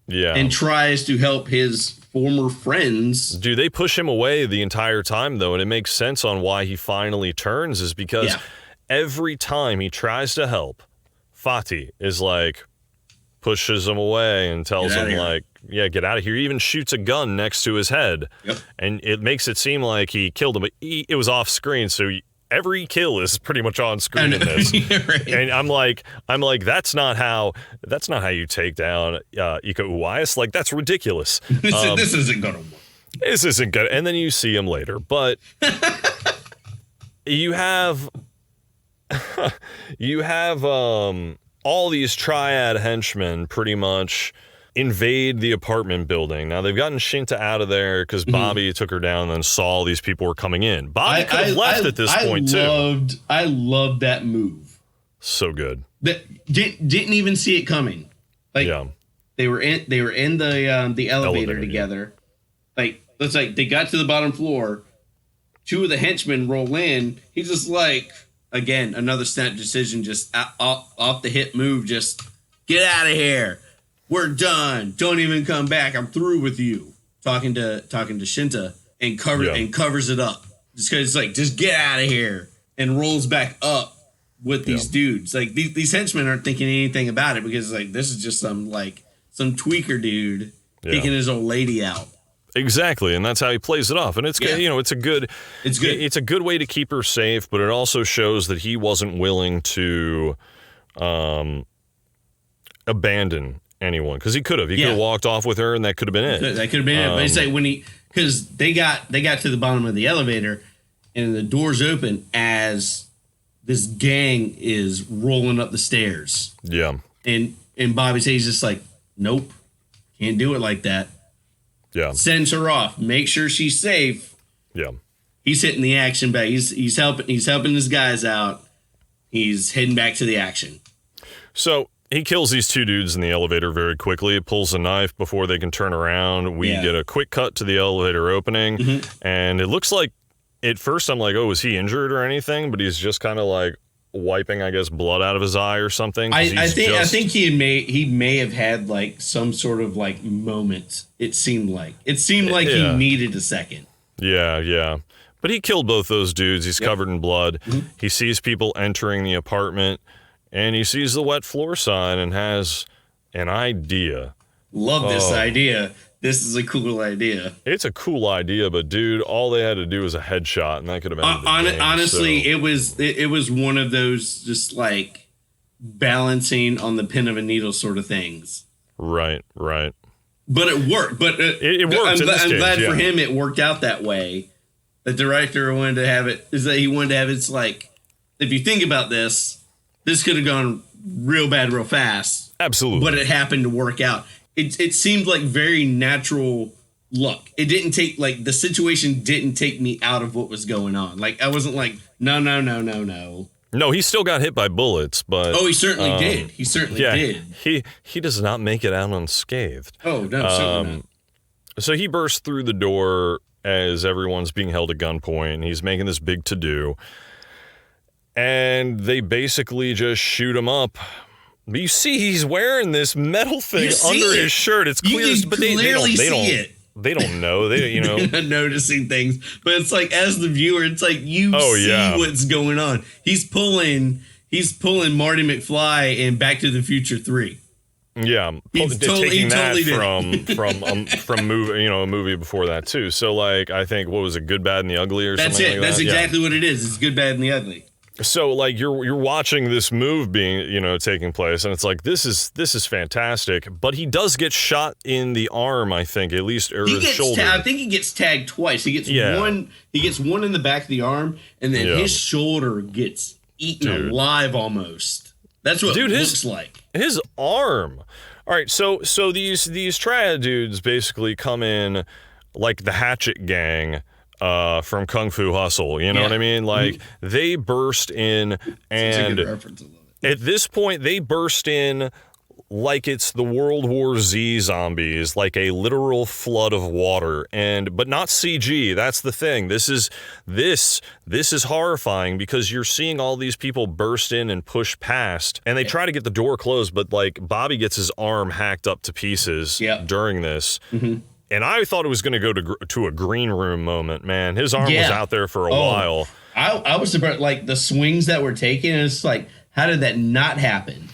Yeah. And tries to help his former friends. Dude, they push him away the entire time, though, and it makes sense on why he finally turns, is because every time he tries to help, Fatih is like, pushes him away and tells him, like, get out of here. He even shoots a gun next to his head. Yep. And it makes it seem like he killed him, but it was off screen, so every kill is pretty much on screen in this. Right. And I'm like, that's not how you take down Iko Uwais. Like, that's ridiculous. This isn't gonna work. This isn't good. And then you see him later, but you have all these triad henchmen pretty much invade the apartment building. Now, they've gotten Shinta out of there because Bobby took her down and then saw all these people were coming in. Bobby could have left at this point, too. I loved that move. So good. Didn't even see it coming. Like, they were in the elevator together. Like, it's like they got to the bottom floor. Two of the henchmen roll in. He's just like, again, another snap decision, just off the hip move. Just get out of here. We're done. Don't even come back. I'm through with you. Talking to Shinta and covers it up. Just because it's like, just get out of here, and rolls back up with these dudes. Like, these henchmen aren't thinking anything about it, because like, this is just some tweaker dude kicking his old lady out. Exactly, and that's how he plays it off. And it's it's good. It's a good way to keep her safe, but it also shows that he wasn't willing to abandon anyone, because he could have. He could have walked off with her, and that could have been it. That could have been it. But it's like because they got to the bottom of the elevator, and the doors open as this gang is rolling up the stairs. Yeah. And Bobby says, just like, nope, can't do it like that. Yeah. Sends her off. Make sure she's safe. Yeah. He's hitting the action back. He's helping his guys out. He's heading back to the action. So he kills these two dudes in the elevator very quickly. Pulls a knife before they can turn around. We get a quick cut to the elevator opening, and it looks like, at first I'm like, oh, is he injured or anything? But he's just kind of like wiping, I guess, blood out of his eye or something. I think he may have had like some sort of like moment. It seemed like he needed a second. Yeah. But he killed both those dudes. He's covered in blood. He sees people entering the apartment, and he sees the wet floor sign and has an idea. Love this idea. This is a cool idea. It's a cool idea, but dude, all they had to do was a headshot, and that could have ended the game. Honestly, so. it was one of those just like balancing on the pin of a needle sort of things. Right. But it worked. But it worked. I'm glad for him it worked out that way. The director wanted to have it. Is that he wanted to have it's like, if you think about this could have gone real bad real fast. Absolutely. But it happened to work out. it seemed like very natural luck. It didn't take, like, the situation didn't take me out of what was going on. Like, I wasn't like, no. No, he still got hit by bullets, but... Oh, he certainly did. He certainly did. He does not make it out unscathed. Oh, no, certainly not. So he bursts through the door as everyone's being held at gunpoint, and he's making this big to-do. And they basically just shoot him up. But you see he's wearing this metal thing under his shirt. It's clear, but they don't know. They, you know, noticing things. But it's like, as the viewer, it's like you see what's going on. He's pulling Marty McFly in Back to the Future 3. Yeah, taking that from movie, you know, a movie before that too. So like, I think, what was it, Good, Bad, and the Ugly, or something like that? That's exactly what it is. It's Good, Bad, and the Ugly. So like, you're watching this move being, you know, taking place, and it's like, this is fantastic. But he does get shot in the arm, I think, at least, or the shoulder. I think he gets tagged twice. He gets one. He gets one in the back of the arm, and then his shoulder gets eaten alive almost. That's what it looks like. His arm. All right, so these triad dudes basically come in like the Hatchet Gang from Kung Fu Hustle. You know what I mean? Like, they burst in, and at this point, they burst in like it's the World War Z zombies, like a literal flood of water, but not CG. That's the thing. This is horrifying, because you're seeing all these people burst in and push past, and they try to get the door closed, but like, Bobby gets his arm hacked up to pieces during this. Mm-hmm. And I thought it was going to go to a green room moment, man. His arm was out there for a while. I was surprised, like, the swings that were taken. It's like, how did that not happen?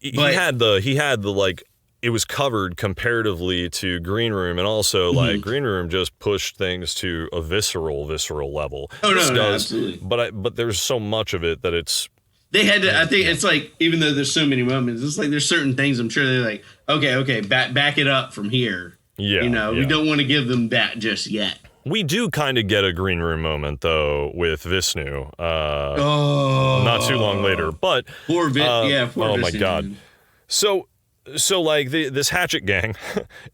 He had the like, it was covered comparatively to Green Room, and also like Green Room just pushed things to a visceral level. Oh, no, absolutely. But there's so much of it that it's. They had to. I think it's like, even though there's so many moments, it's like there's certain things I'm sure they're like, okay, back it up from here. Yeah, you know, we don't want to give them that just yet. We do kind of get a Green Room moment, though, with Vishnu. Not too long later, but poor Vishnu. Oh my God! So like, this Hatchet Gang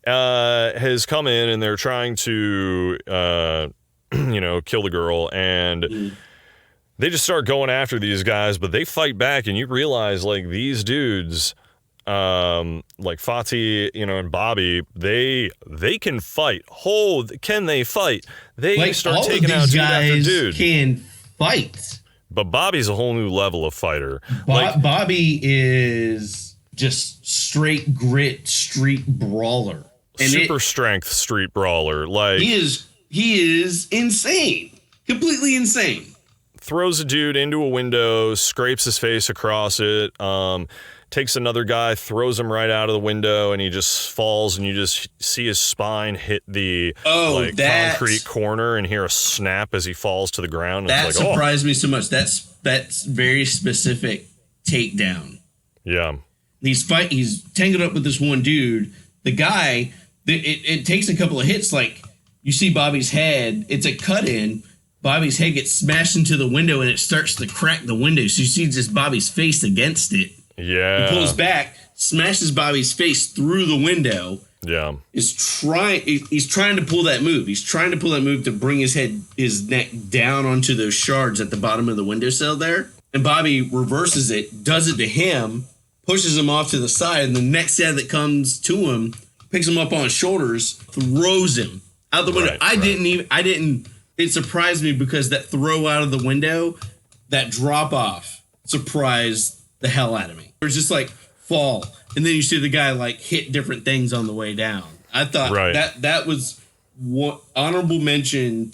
has come in, and they're trying to kill the girl, and they just start going after these guys, but they fight back, and you realize, like, these dudes, like Fatih, and Bobby, they can fight. Can they fight? They like, start taking out dude after dude. Can fight. But Bobby's a whole new level of fighter. Bobby is just straight grit street brawler. And super strength street brawler. Like, he is insane. Completely insane. Throws a dude into a window, scrapes his face across it, takes another guy, throws him right out of the window, and he just falls, and you just see his spine hit the concrete corner, and hear a snap as he falls to the ground. And that surprised me so much. That's very specific takedown. Yeah. He's tangled up with this one dude. The guy, it takes a couple of hits. Like, you see Bobby's head. It's a cut in. Bobby's head gets smashed into the window, and it starts to crack the window. So you see just Bobby's face against it. Yeah. He pulls back, smashes Bobby's face through the window. Yeah. He's trying to pull that move. He's trying to pull that move to bring his neck down onto those shards at the bottom of the windowsill there. And Bobby reverses it, does it to him, pushes him off to the side, and the next guy that comes to him picks him up on his shoulders, throws him out the window. It surprised me, because that throw out of the window, that drop off, surprised the hell out of me. It was just like, fall, and then you see the guy like hit different things on the way down. I thought that was honorable mention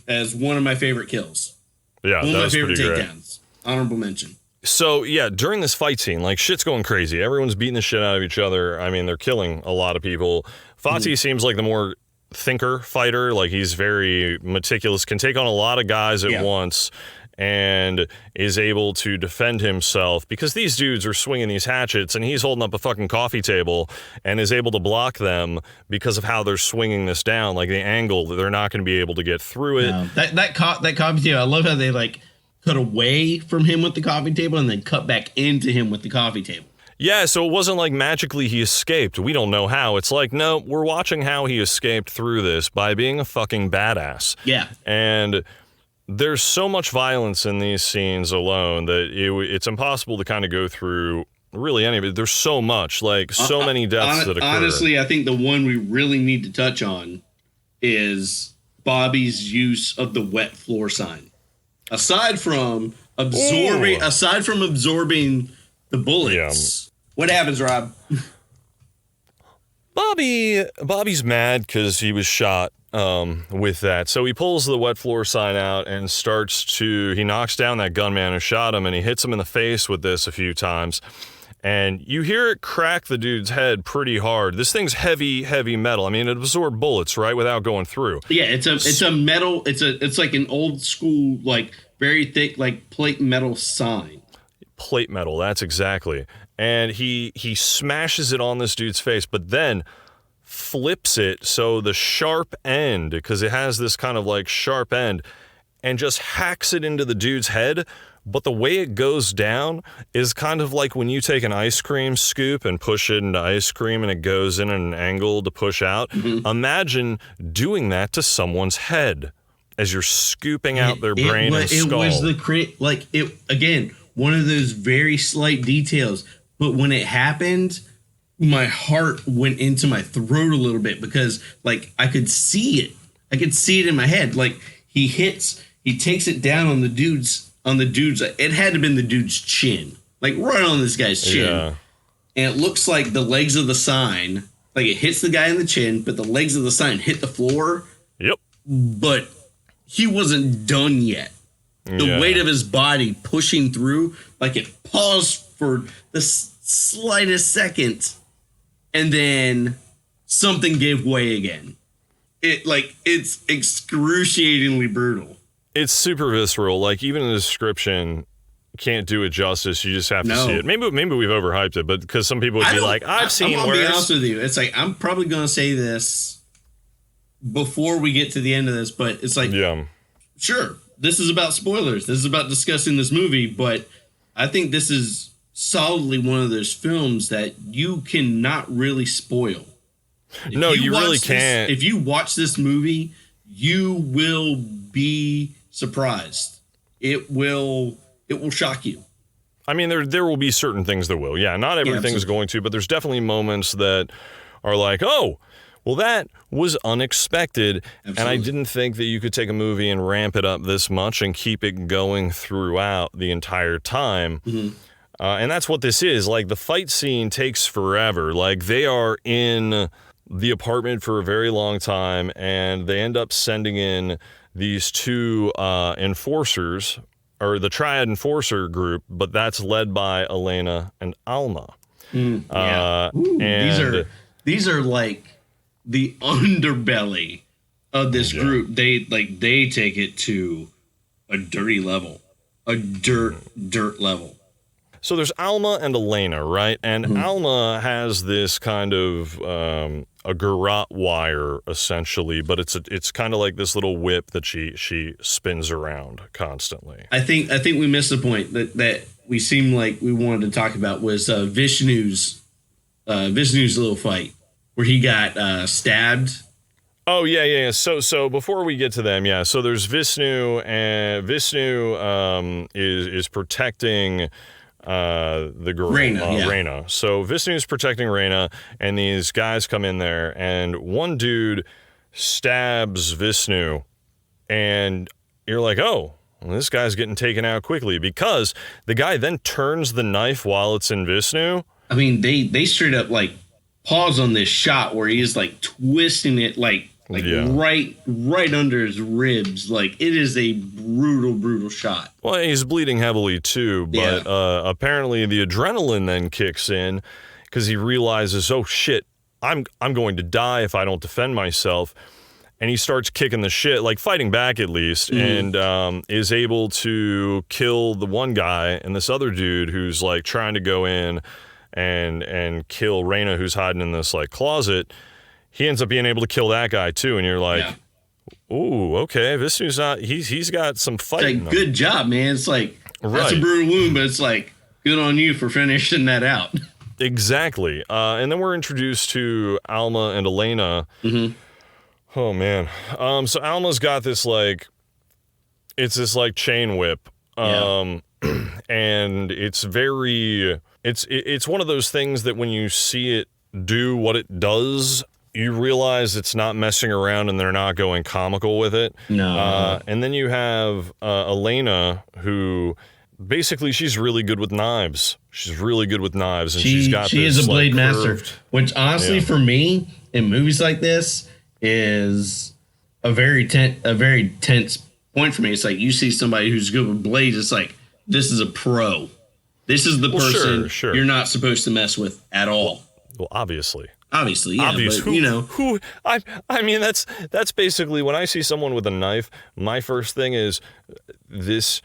as one of my favorite kills. Yeah, one of my favorite takedowns. Honorable mention. So yeah, during this fight scene, like, shit's going crazy. Everyone's beating the shit out of each other. I mean, they're killing a lot of people. Fatih seems like the more thinker fighter. Like, he's very meticulous, can take on a lot of guys at once, and is able to defend himself, because these dudes are swinging these hatchets, and he's holding up a fucking coffee table and is able to block them because of how they're swinging this down. Like, the angle, they're not going to be able to get through it. No. That coffee table, I love how they like cut away from him with the coffee table and then cut back into him with the coffee table. Yeah, so it wasn't like magically he escaped. We don't know how. It's like, no, we're watching how he escaped through this by being a fucking badass. Yeah. And there's so much violence in these scenes alone that it's impossible to kind of go through really any of it. There's so much, like so many deaths that occur. Honestly, I think the one we really need to touch on is Bobby's use of the wet floor sign. Aside from absorbing the bullets. Yeah. What happens, Rob? Bobby's mad because he was shot with that. So he pulls the wet floor sign out and he knocks down that gunman who shot him, and he hits him in the face with this a few times. And you hear it crack the dude's head pretty hard. This thing's heavy metal. I mean, it absorbed bullets, right, without going through. Yeah, it's a metal. It's like an old school, like very thick, like plate metal sign. Plate metal, that's exactly. And he smashes it on this dude's face, but then flips it so the sharp end, because it has this kind of like sharp end, and just hacks it into the dude's head. But the way it goes down is kind of like when you take an ice cream scoop and push it into ice cream and it goes in at an angle to push out. Mm-hmm. Imagine doing that to someone's head as you're scooping out their brain and skull. It was again, one of those very slight details. But when it happened, my heart went into my throat a little bit because like I could see it. I could see it in my head. Like he takes it down on the dude's, it had to have been the dude's chin, like right on this guy's chin. Yeah. And it looks like the legs of the sign, like it hits the guy in the chin, but the legs of the sign hit the floor. Yep. But he wasn't done yet. The weight of his body pushing through, like it paused for the slightest second, and then something gave way again. It's excruciatingly brutal. It's super visceral. Like even the description can't do it justice. You just have to see it. Maybe we've overhyped it, but because some people would be like, I've seen worse. I'm gonna be honest with you. It's like I'm probably gonna say this before we get to the end of this, but it's like, sure, this is about spoilers. This is about discussing this movie, but I think this is solidly one of those films that you cannot really spoil. No, you really can't. If you watch this movie, you will be surprised. It will shock you. I mean, there will be certain things that will. Yeah, not everything is going to, but there's definitely moments that are like, oh, well, that was unexpected. Absolutely. And I didn't think that you could take a movie and ramp it up this much and keep it going throughout the entire time. Mm-hmm. And that's what this is. Like, the fight scene takes forever. Like, they are in the apartment for a very long time, and they end up sending in these two enforcers, or the Triad Enforcer group, but that's led by Elena and Alma. And these are like the underbelly of this group. They take it to a dirty level, a dirt level. So there's Alma and Elena, right? And Alma has this kind of a garrote wire, essentially, but it's kind of like this little whip that she spins around constantly. I think we missed the point that we seemed like we wanted to talk about was Vishnu's little fight where he got stabbed. Oh yeah. So before we get to them, so there's Vishnu, and Vishnu is protecting the girl, Reina. So Vishnu's protecting Reina, and these guys come in there, and one dude stabs Vishnu, and you're like, oh, well, this guy's getting taken out quickly, because the guy then turns the knife while it's in Vishnu. I mean, they straight up like pause on this shot where he is like twisting it right under his ribs. Like, it is a brutal shot. Well, he's bleeding heavily too, but apparently the adrenaline then kicks in because he realizes, oh shit, I'm going to die if I don't defend myself. And he starts kicking the shit, like fighting back at least, and is able to kill the one guy, and this other dude who's like trying to go in and kill Reina, who's hiding in this like closet. He ends up being able to kill that guy too, and you're like, ooh, okay, Vishnu's not, he's got some fighting. Like, good job, man. It's like, that's a brutal wound, but it's like, good on you for finishing that out. Exactly. And then we're introduced to Alma and Elena. Mm-hmm. Oh, man. So Alma's got this, like, it's this, like, chain whip. And it's very, it's one of those things that when you see it do what it does, you realize it's not messing around and they're not going comical with it. No. And then you have Elena, who basically she's really good with knives. She's really good with knives, and she is a blade master. Which honestly, for me, in movies like this, is a very tense point for me. It's like you see somebody who's good with blades. It's like this is a pro. This is the person you're not supposed to mess with at all. Well, obviously. Obviously, yeah. Obvious. But, I mean, that's basically when I see someone with a knife, my first thing is this.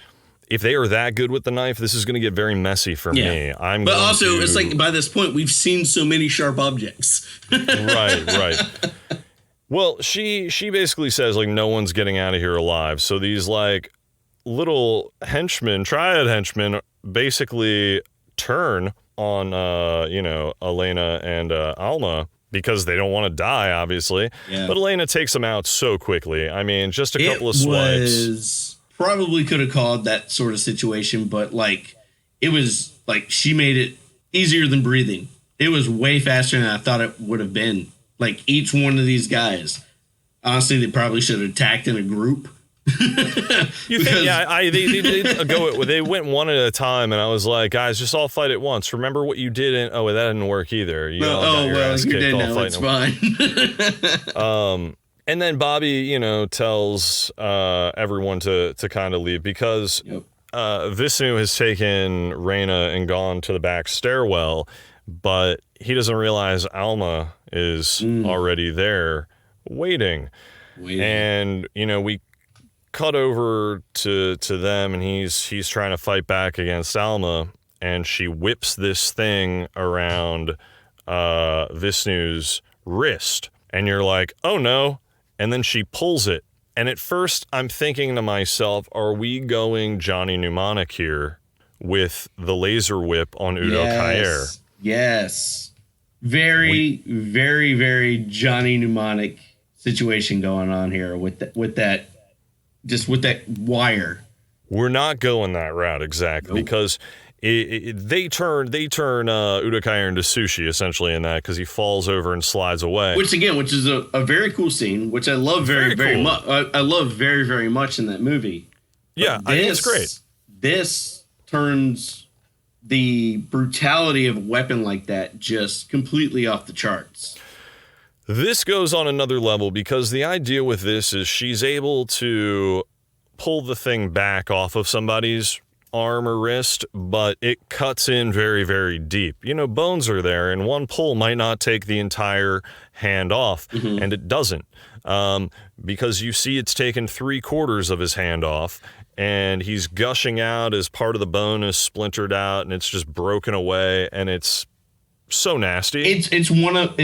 If they are that good with the knife, this is going to get very messy for me. But also, it's like by this point, we've seen so many sharp objects. Right. Well, she basically says, like, no one's getting out of here alive. So these, like, little triad henchmen, basically turn on, Elena and Alma because they don't want to die, obviously. Yeah. But Elena takes them out so quickly. I mean, just a couple of swipes. Probably could have called that sort of situation, but, like, it was, like, she made it easier than breathing. It was way faster than I thought it would have been. Like, each one of these guys, honestly, they probably should have attacked in a group. You think? Yeah, they went one at a time, and I was like, guys, just all fight at once. Remember what you did? That didn't work either. You did now. It's fine. And then Bobby, tells everyone to kind of leave because Vishnu has taken Raina and gone to the back stairwell, but he doesn't realize Alma is already there waiting. And, we cut over to them, and he's trying to fight back against Alma, and she whips this thing around Vishnu's wrist, and you're like, oh no. And then she pulls it. And at first, I'm thinking to myself, are we going Johnny Mnemonic here with the laser whip on Udo Kier? Yes. Very, very, very Johnny Mnemonic situation going on here with that wire. We're not going that route exactly because they turn Udo Kier into sushi essentially in that because he falls over and slides away. Which is a very cool scene, which I love very much. I love very, very much in that movie. Yeah, I think it's great. This turns the brutality of a weapon like that just completely off the charts. This goes on another level because the idea with this is she's able to pull the thing back off of somebody's arm or wrist, but it cuts in very, very deep. Bones are there, and one pull might not take the entire hand off, and it doesn't. Because you see it's taken 3/4 of his hand off, and he's gushing out as part of the bone is splintered out, and it's just broken away, and it's so nasty. It's one of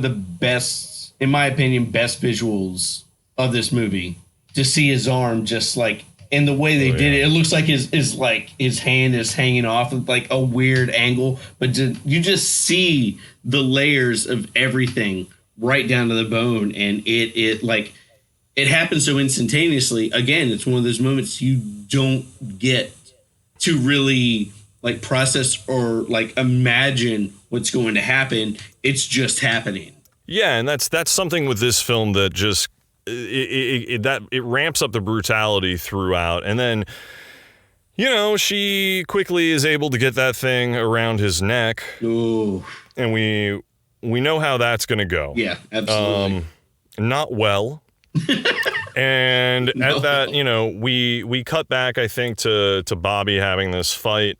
the best, in my opinion, best visuals of this movie. To see his arm just like, and the way they did it looks like his hand is hanging off of like a weird angle, but you just see the layers of everything right down to the bone, and it happens so instantaneously. Again, it's one of those moments you don't get to really like process or like imagine what's going to happen. It's just happening. Yeah, and that's something with this film that just it ramps up the brutality throughout, and then she quickly is able to get that thing around his neck. Ooh. And we know how that's going to go. Yeah, absolutely. Not well. And at that, we cut back, I think, to Bobby having this fight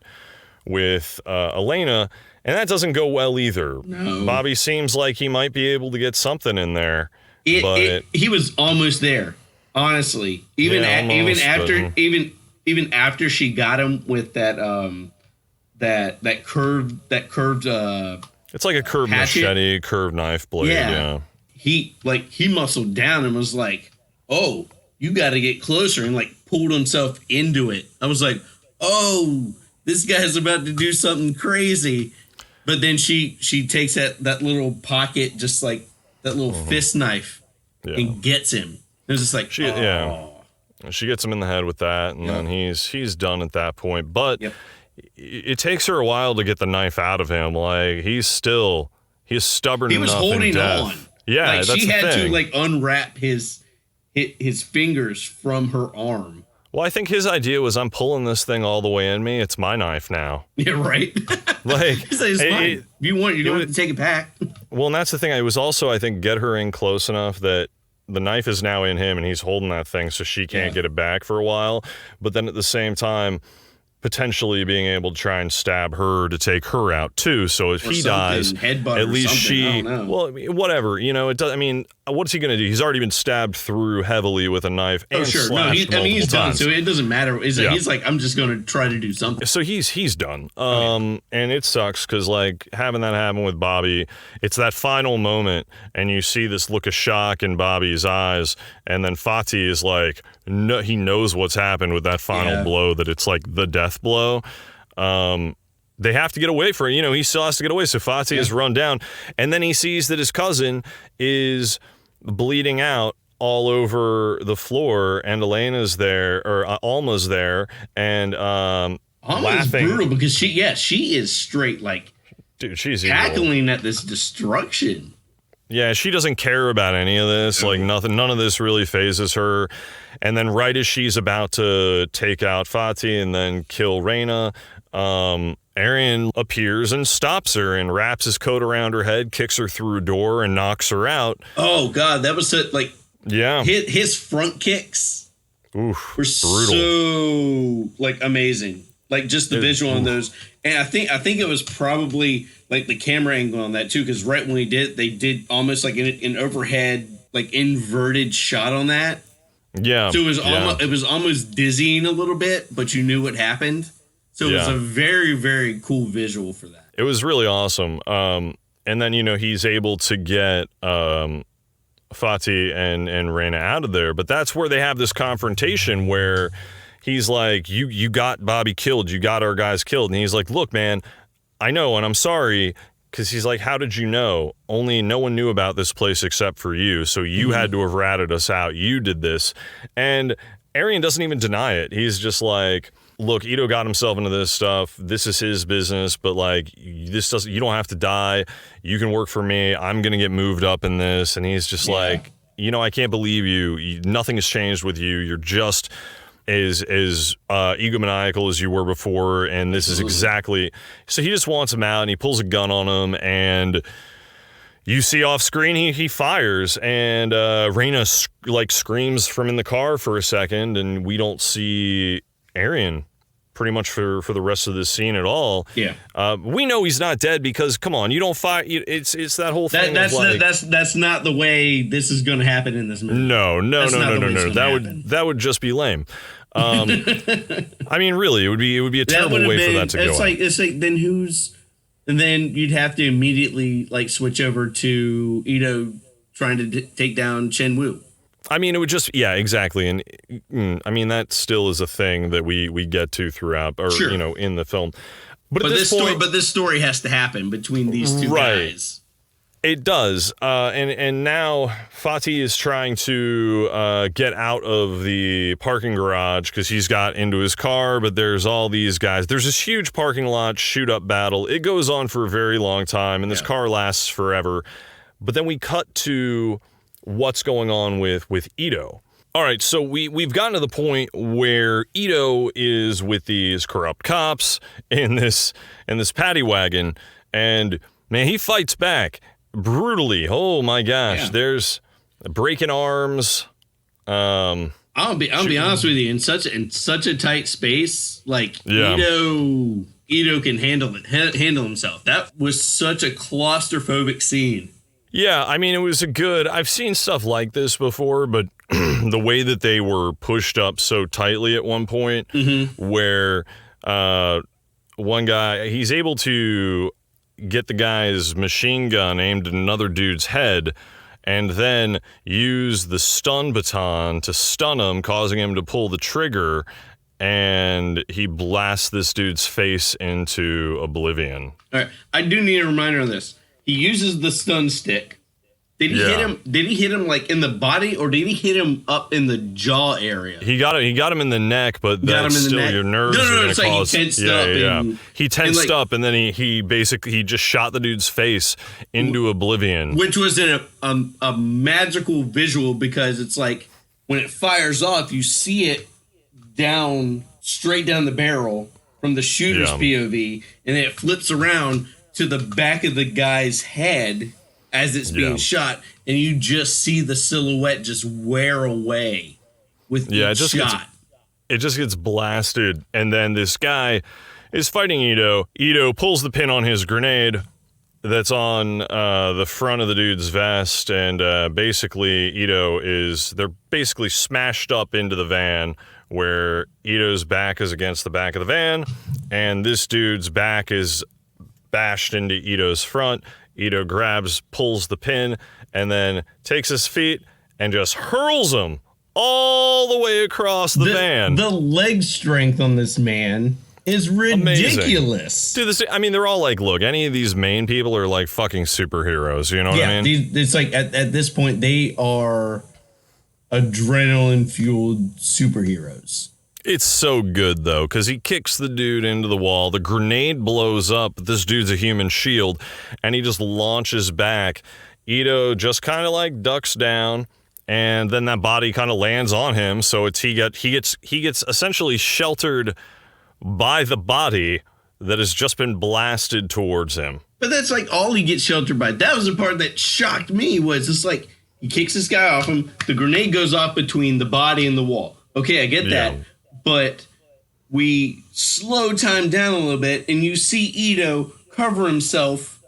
with Elena, and that doesn't go well either. No. Bobby seems like he might be able to get something in there. He was almost there, honestly. Even after she got him with that curved it's like a curved machete, curved knife blade. Yeah. He muscled down and was like, "Oh, you got to get closer," and like pulled himself into it. I was like, "Oh, this guy's about to do something crazy." But then she takes that little pocket, just like that little fist knife, and gets him. It was just like, she gets him in the head with that, and then he's done at that point. But it takes her a while to get the knife out of him. Like he's stubborn enough. He was holding on. Yeah, like that's she had the thing. to like unwrap his fingers from her arm. Well, I think his idea was, I'm pulling this thing all the way in me. It's my knife now. Yeah, right. Like, it's mine. If you want, you don't have to take it back. Well, and that's the thing. It was also, I think, get her in close enough that the knife is now in him and he's holding that thing so she can't get it back for a while. But then at the same time, potentially being able to try and stab her to take her out too. So if he dies, at least she, well, whatever, you know, it does. I mean, what's he going to do? He's already been stabbed through heavily with a knife and slashed multiple he's done. times. So it doesn't matter. He's like, I'm just going to try to do something. So he's done. And it sucks because like having that happen with Bobby, it's that final moment and you see this look of shock in Bobby's eyes. And then Fatih is like, no, he knows what's happened with that final blow, that it's like the death blow. They have to get away from it. You know, he still has to get away. So Fatih is run down. And then he sees that his cousin is bleeding out all over the floor, and Elena's there, or Alma's there, and Alma's laughing. brutal because she is straight like, dude, she's cackling evil. At this destruction. Yeah, she doesn't care about any of this. Like nothing, none of this really phases her. And then right as she's about to take out Fatih and then kill Reina, Arian appears and stops her and wraps his coat around her head, kicks her through a door, and knocks her out. Oh God, that was like, yeah, his front kicks were brutal. so like amazing. Like just the visual on those, and I think it was probably like the camera angle on that too, because right when they did almost like an overhead like inverted shot on that. Yeah, so it was almost dizzying a little bit, but you knew what happened. So it was a very, very cool visual for that. It was really awesome. And then, you know, he's able to get Fatih and Reina out of there. But that's where they have this confrontation where he's like, you got Bobby killed. You got our guys killed. And he's like, look, man, I know, and I'm sorry. Because he's like, how did you know? Only no one knew about this place except for you. So you had to have ratted us out. You did this. And Arian doesn't even deny it. He's just like, look, Ito got himself into this stuff. This is his business, but like this doesn't, you don't have to die. You can work for me. I'm going to get moved up in this. And he's just like, you know, I can't believe you. Nothing has changed with you. You're just as egomaniacal as you were before. And this is exactly, so he just wants him out and he pulls a gun on him and you see off screen, he fires and Reina like screams from in the car for a second and we don't see Arian pretty much for the rest of this scene at all. Yeah. We know he's not dead because come on, you don't fire. It's that whole thing. That's not the way this is going to happen in this movie. No. That would just be lame. I mean, really, it would be a terrible way for that to go. It's like then you'd have to immediately like switch over to Ito trying to take down Chen Wu. I mean, it would just, yeah, exactly. And I mean, that still is a thing that we get to throughout, or, you know, in the film. But at this point, this story has to happen between these two guys. It does. And now Fatih is trying to get out of the parking garage because he's got into his car, but there's all these guys. There's this huge parking lot shoot-up battle. It goes on for a very long time, and this car lasts forever. But then we cut to what's going on with Ito. All right, so we've gotten to the point where Ito is with these corrupt cops in this paddy wagon, and man, he fights back brutally. Oh my gosh, there's breaking arms. I'll be honest with you, in such a tight space, like Ito can handle himself. That was such a claustrophobic scene. Yeah, I mean, it was I've seen stuff like this before, but the way that they were pushed up so tightly at one point where one guy, he's able to get the guy's machine gun aimed at another dude's head and then use the stun baton to stun him, causing him to pull the trigger. and he blasts this dude's face into oblivion. All right, I do need a reminder on this. He uses the stun stick. Did he hit him? Did he hit him like in the body, or did he hit him up in the jaw area? He got him in the neck, but that's still your nerves. No, it's like he tensed up. He tensed up, and then he basically just shot the dude's face into oblivion, which was a magical visual, because it's like when it fires off, you see it straight down the barrel from the shooter's POV, and then it flips around to the back of the guy's head as it's being shot, and you just see the silhouette just wear away with each shot. It just gets blasted, and then this guy is fighting Ito. Ito pulls the pin on his grenade that's on the front of the dude's vest, and basically they're basically smashed up into the van, where Ito's back is against the back of the van, and this dude's back is bashed into Ito's front. Ito pulls the pin, and then takes his feet and just hurls him all the way across the van. The leg strength on this man is ridiculous. Dude, they're all like, look, any of these main people are like fucking superheroes, you know what I mean? It's like at this point, they are adrenaline-fueled superheroes. It's so good, though, because he kicks the dude into the wall. The grenade blows up. This dude's a human shield, and he just launches back. Ito just kind of like ducks down, and then that body kind of lands on him. So he gets essentially sheltered by the body that has just been blasted towards him. But that's like all he gets sheltered by. That was the part that shocked me. Was it's like he kicks this guy off him. The grenade goes off between the body and the wall. Okay, I get that. But we slow time down a little bit, and you see Ito cover himself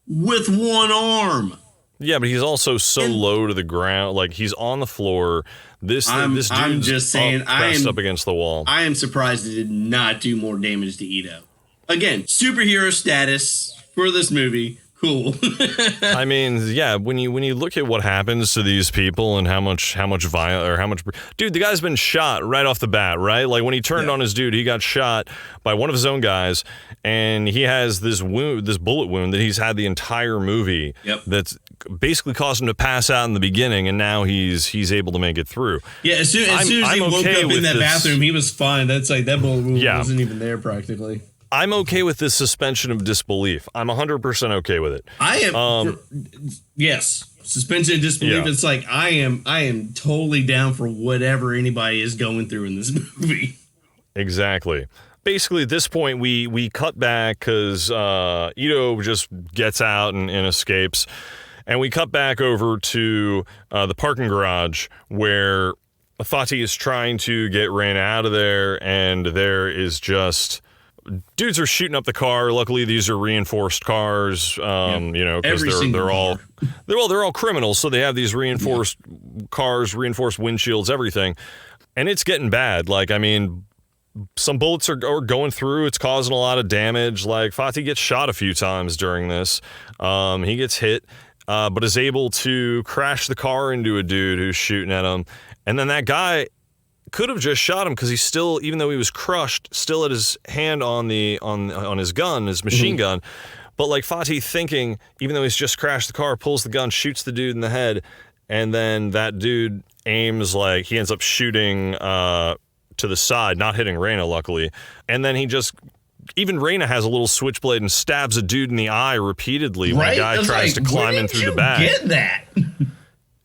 with one arm. Yeah, but he's also so low to the ground. Like, he's on the floor. This dude's I'm just saying, pressed up against the wall. I am surprised it did not do more damage to Ito. Again, superhero status for this movie. Cool. I mean, yeah, when you look at what happens to these people and how much dude, the guy's been shot right off the bat, right? Like when he turned on his dude, he got shot by one of his own guys, and he has this bullet wound that he's had the entire movie. Yep. That's basically caused him to pass out in the beginning, and now he's able to make it through. Yeah, as soon as he woke up in that bathroom, he was fine. That's like that bullet wound wasn't even there practically. I'm okay with this suspension of disbelief. I'm 100% okay with it. I am. Yes, suspension of disbelief. Yeah. It's like I am totally down for whatever anybody is going through in this movie. Exactly. Basically, at this point, we cut back because Ito just gets out and escapes, and we cut back over to the parking garage where Fatih is trying to get Raina out of there, and there is just. Dudes are shooting up the car. Luckily, these are reinforced cars, because they're all criminals, so they have these reinforced cars, reinforced windshields, everything, and it's getting bad. Like, I mean, some bullets are going through. It's causing a lot of damage. Like, Fatih gets shot a few times during this. He gets hit, but is able to crash the car into a dude who's shooting at him, and then that guy could have just shot him because he's still, even though he was crushed, still had his hand on his gun, his machine gun. But like Fatih thinking, even though he's just crashed the car, pulls the gun, shoots the dude in the head, and then that dude aims like he ends up shooting to the side, not hitting Raina, luckily. And then even Raina has a little switchblade and stabs a dude in the eye repeatedly when a guy tries to climb in through the back. Get that?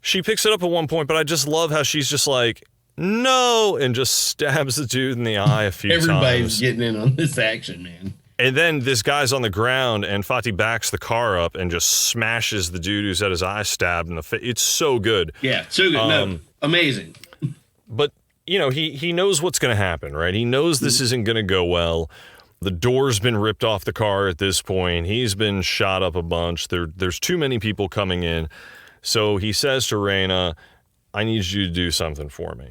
She picks it up at one point, but I just love how she's just like, no, and just stabs the dude in the eye a few times. Everybody's getting in on this action, man. And then this guy's on the ground, and Fatih backs the car up and just smashes the dude who's had his eye stabbed in the face. It's so good. Yeah, so good. Amazing. But, he knows what's going to happen, right? He knows this isn't going to go well. The door's been ripped off the car at this point. He's been shot up a bunch. There's too many people coming in. So he says to Raina, I need you to do something for me.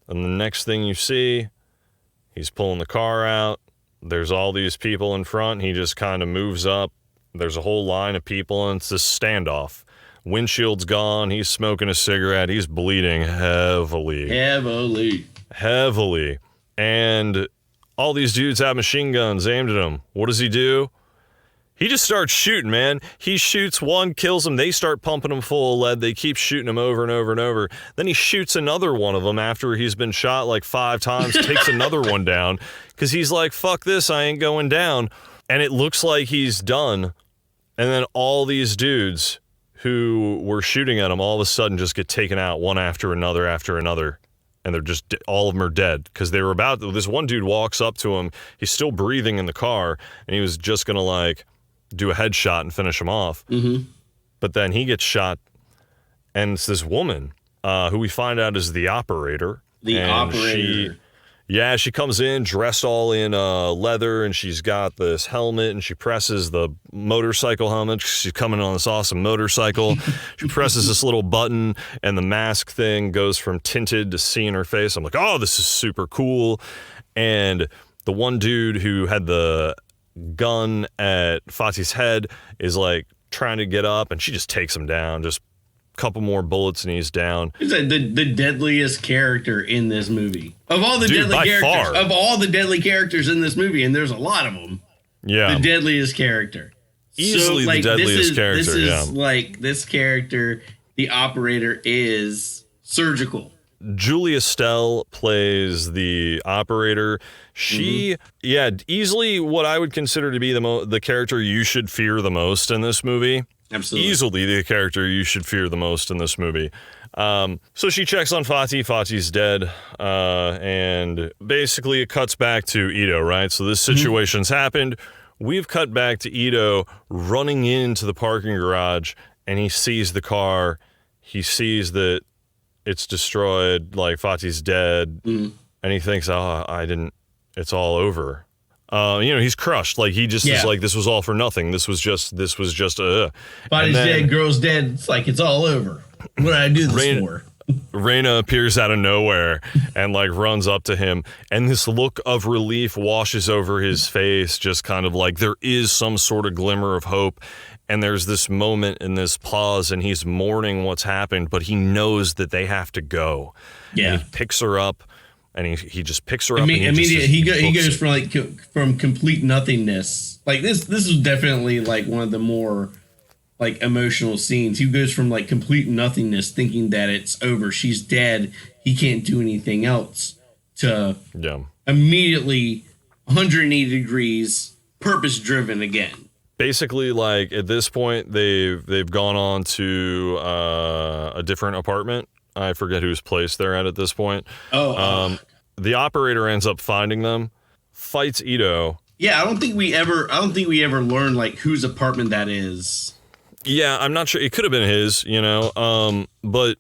And the next thing you see, he's pulling the car out. There's all these people in front. He just kind of moves up. There's a whole line of people, and it's this standoff. Windshield's gone. He's smoking a cigarette. He's bleeding heavily. Heavily. and all these dudes have machine guns aimed at him. What does he do? He just starts shooting, man. He shoots one, kills him. They start pumping him full of lead. They keep shooting him over and over and over. Then he shoots another one of them after he's been shot like 5 times, takes another one down because he's like, fuck this, I ain't going down. And it looks like he's done. And then all these dudes who were shooting at him all of a sudden just get taken out one after another. And they're just, all of them are dead because they were about, this one dude walks up to him. He's still breathing in the car and he was just going to like do a headshot and finish him off. Mm-hmm. But then he gets shot and it's this woman who we find out is the operator. She comes in dressed all in leather and she's got this helmet and she presses the motorcycle helmet. She's coming on this awesome motorcycle. She presses this little button and the mask thing goes from tinted to seeing her face. I'm like, oh, this is super cool. And the one dude who had the gun at Fati's head is like trying to get up and she just takes him down. Just a couple more bullets and he's down. He's like the deadliest character in this movie. Of all the deadly characters in this movie, and there's a lot of them. Yeah. The deadliest character. Easily the deadliest character, This character, the operator, is surgical. Julie Estelle plays the operator. She, easily what I would consider to be the character you should fear the most in this movie. Absolutely. Easily the character you should fear the most in this movie. So she checks on Fati. Fati's dead. And basically it cuts back to Ito, right? So this situation's happened. We've cut back to Ito running into the parking garage and he sees the car. He sees that it's destroyed, like Fati's dead. And he thinks, it's all over. He's crushed. Like he just is like, this was all for nothing. This was just Fati's dead, girl's dead. It's like, it's all over. What did I do this for? Raina appears out of nowhere and like runs up to him. And this look of relief washes over his face, just kind of like there is some sort of glimmer of hope. And there's this moment and this pause and he's mourning what's happened, but he knows that they have to go. Yeah. And he picks her up and he just picks her up. Immediately, he goes from complete nothingness. Like this is definitely like one of the more like emotional scenes. He goes from like complete nothingness, thinking that it's over, she's dead, he can't do anything else, to immediately 180 degrees purpose driven again. Basically, like at this point, they've gone on to a different apartment. I forget whose place they're at this point. The operator ends up finding them, fights Ito. Yeah, I don't think we ever learned like whose apartment that is. Yeah, I'm not sure. It could have been his, but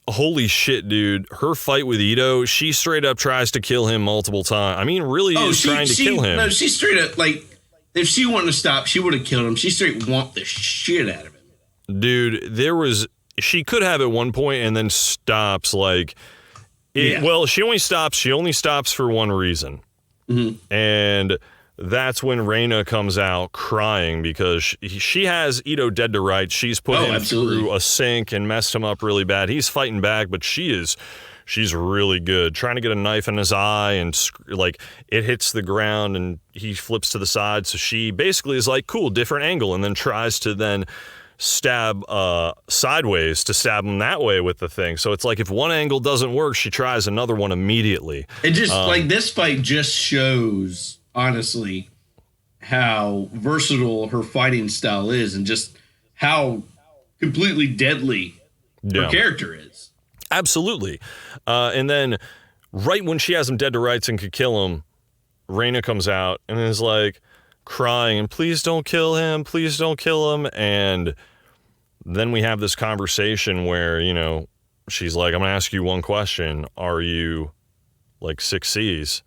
holy shit, dude. Her fight with Ito, she straight up tries to kill him multiple times. I mean, really is trying to kill him. No, she straight up, like, if she wanted to stop, she would have killed him. She straight want the shit out of him. Dude, she could have at one point and then stops, like, well, she only stops for one reason. Mm-hmm. And that's when Raina comes out crying because she has Ito dead to rights. She's put him through a sink and messed him up really bad. He's fighting back, but she's really good. Trying to get a knife in his eye and like it hits the ground and he flips to the side. So she basically is like, cool, different angle, and then tries to then stab sideways to stab him that way with the thing. So it's like if one angle doesn't work, she tries another one immediately. It just like this fight just shows, honestly, how versatile her fighting style is and just how completely deadly her character is. Absolutely. And then right when she has him dead to rights and could kill him, Raina comes out and is like crying and please don't kill him, please don't kill him. And then we have this conversation where, she's like, I'm going to ask you one question. Are you like 6 C's?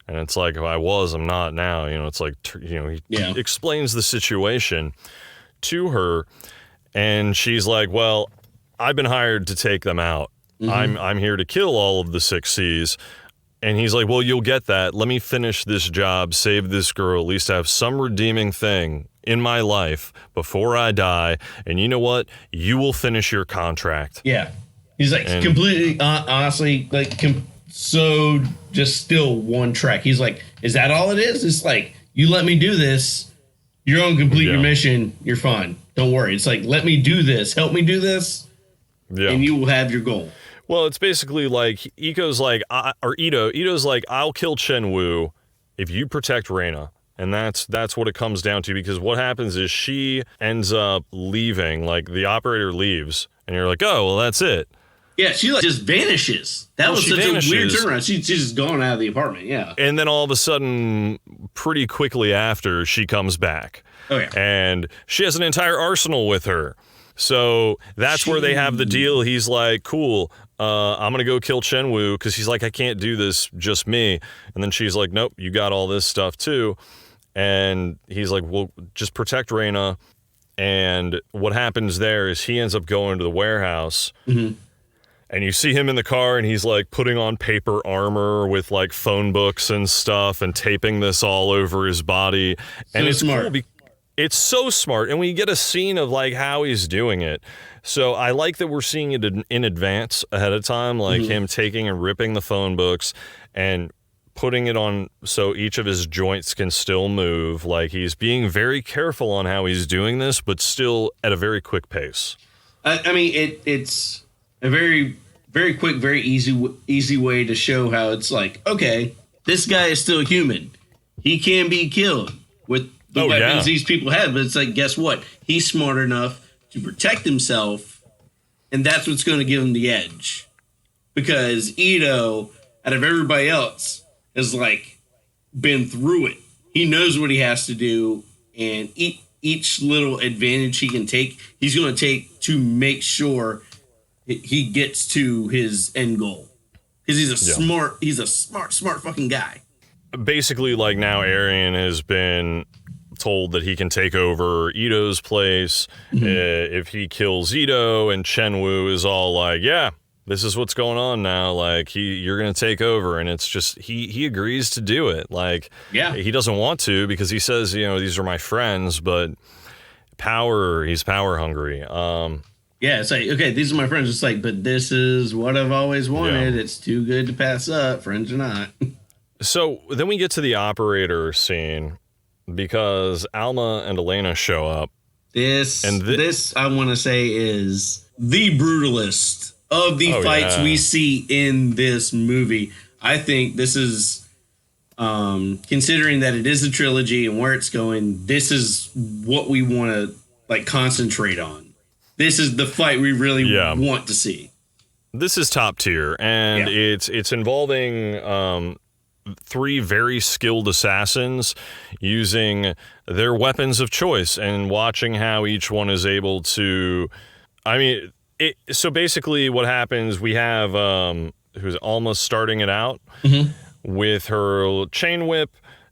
And it's like, if I was, I'm not now. It's like, he explains the situation to her. And she's like, well, I've been hired to take them out. Mm-hmm. I'm here to kill all of the 6 C's. And he's like, well, you'll get that. Let me finish this job, save this girl, at least have some redeeming thing in my life before I die. And you know what? You will finish your contract. Yeah. He's like completely, honestly, like so just still one track. He's like, is that all it is? It's like, you let me do this, you're gonna complete your mission, you're fine. Don't worry. It's like, let me do this, help me do this, and you will have your goal. Well, it's basically like Ito's like, Ito's like, I'll kill Chen Wu if you protect Reina. And that's what it comes down to, because what happens is she ends up leaving, like the operator leaves, and you're like, oh, well, that's it. Yeah, she like just vanishes. That was such a weird turnaround. She's just gone out of the apartment, yeah. And then all of a sudden, pretty quickly after, she comes back. Oh, yeah. And she has an entire arsenal with her. So that's where they have the deal. He's like, cool, I'm going to go kill Chen Wu, because he's like, I can't do this, just me. And then she's like, nope, you got all this stuff too. And he's like, well, just protect Reina. And what happens there is he ends up going to the warehouse. Mm-hmm. And you see him in the car, and he's like putting on paper armor with like phone books and stuff and taping this all over his body. And it's smart. Cool. It's so smart. And we get a scene of like how he's doing it. So I like that we're seeing it in advance ahead of time, like him taking and ripping the phone books and putting it on so each of his joints can still move. Like he's being very careful on how he's doing this, but still at a very quick pace. I mean, it's a very, very quick, very easy way to show how it's like, okay, this guy is still human. He can be killed with the weapons these people have, but it's like, guess what? He's smart enough to protect himself, and that's what's going to give him the edge. Because Ito, out of everybody else, has like been through it. He knows what he has to do, and each little advantage he can take, he's going to take to make sure he gets to his end goal. Because he's a smart fucking guy. Basically, like now Arian has been told that he can take over Ito's place if he kills Ito, and Chen Wu is all like, yeah, this is what's going on now. Like you're going to take over. And it's just, he agrees to do it. Like, he doesn't want to, because he says, you know, these are my friends, but he's power hungry. Yeah, it's like, okay, these are my friends. It's like, but this is what I've always wanted. Yeah. It's too good to pass up, friends or not. So then we get to the operator scene, because Alma and Elena show up. This I want to say is the brutalist of the fights we see in this movie. I think this is, considering that it is a trilogy and where it's going, this is what we want to like concentrate on. This is the fight we really want to see. This is top tier, and it's involving three very skilled assassins using their weapons of choice and watching how each one is able to. I mean, so basically, what happens? We have who's almost starting it out with her chain whip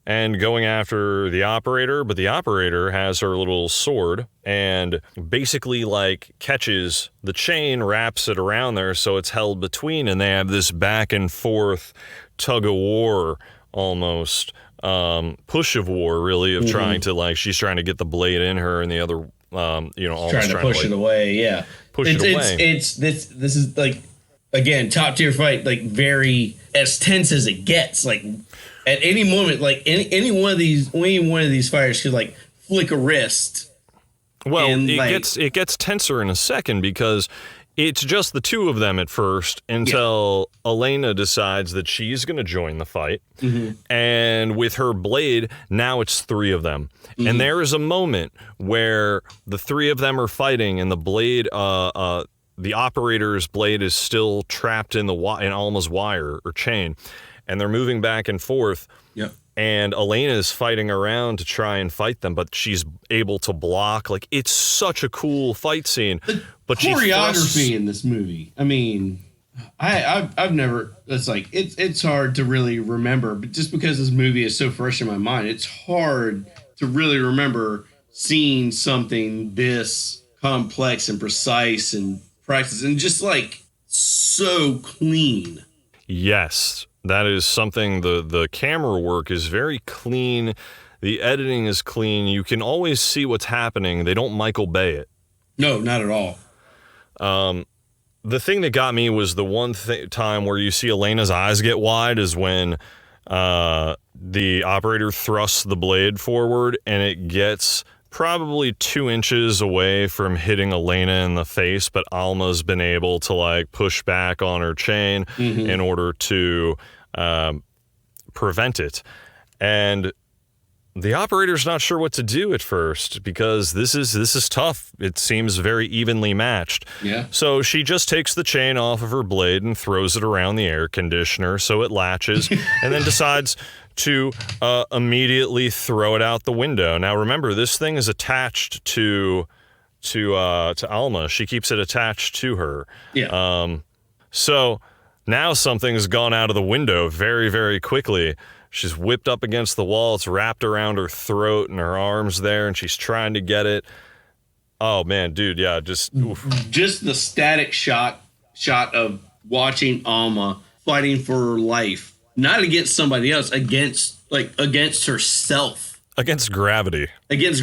and going after the operator, but the operator has her little sword and basically like catches the chain, wraps it around there so it's held between, and they have this back and forth tug of war, almost push of war, really, of trying to like, she's trying to get the blade in her, and the other almost trying to push it away. Yeah, push it away. It's this is like, again, top tier fight, like very as tense as it gets. Like at any moment, like any one of these fighters could like flick a wrist. Well, it gets tenser in a second, because it's just the two of them at first until Elena decides that she's going to join the fight. And with her blade, now it's three of them. And there is a moment where the three of them are fighting, and the blade, the operator's blade is still trapped in Alma's wire or chain, and they're moving back and forth. Yep. And Elena is fighting around to try and fight them, but she's able to block. Like, it's such a cool fight scene. But choreography in this movie, I mean, I've never. It's like it's hard to really remember, but just because this movie is so fresh in my mind, it's hard to really remember seeing something this complex and precise and practice and just like so clean. Yes. That is something, the camera work is very clean. The editing is clean. You can always see what's happening. They don't Michael Bay it. No, not at all. the thing that got me was the one time where you see Elena's eyes get wide is when the operator thrusts the blade forward and it gets probably 2 inches away from hitting Elena in the face, but Alma's been able to like push back on her chain in order to prevent it. And the operator's not sure what to do at first because this is tough. It seems very evenly matched. Yeah. So she just takes the chain off of her blade and throws it around the air conditioner so it latches, and then decides to immediately throw it out the window. Now remember, this thing is attached to Alma. She keeps it attached to her. Yeah. So now something's gone out of the window very, very quickly. She's whipped up against the wall. It's wrapped around her throat and her arms there, and she's trying to get it. Oh man, dude, yeah, just the static shot of watching Alma fighting for her life, not against somebody else, against herself, against gravity. This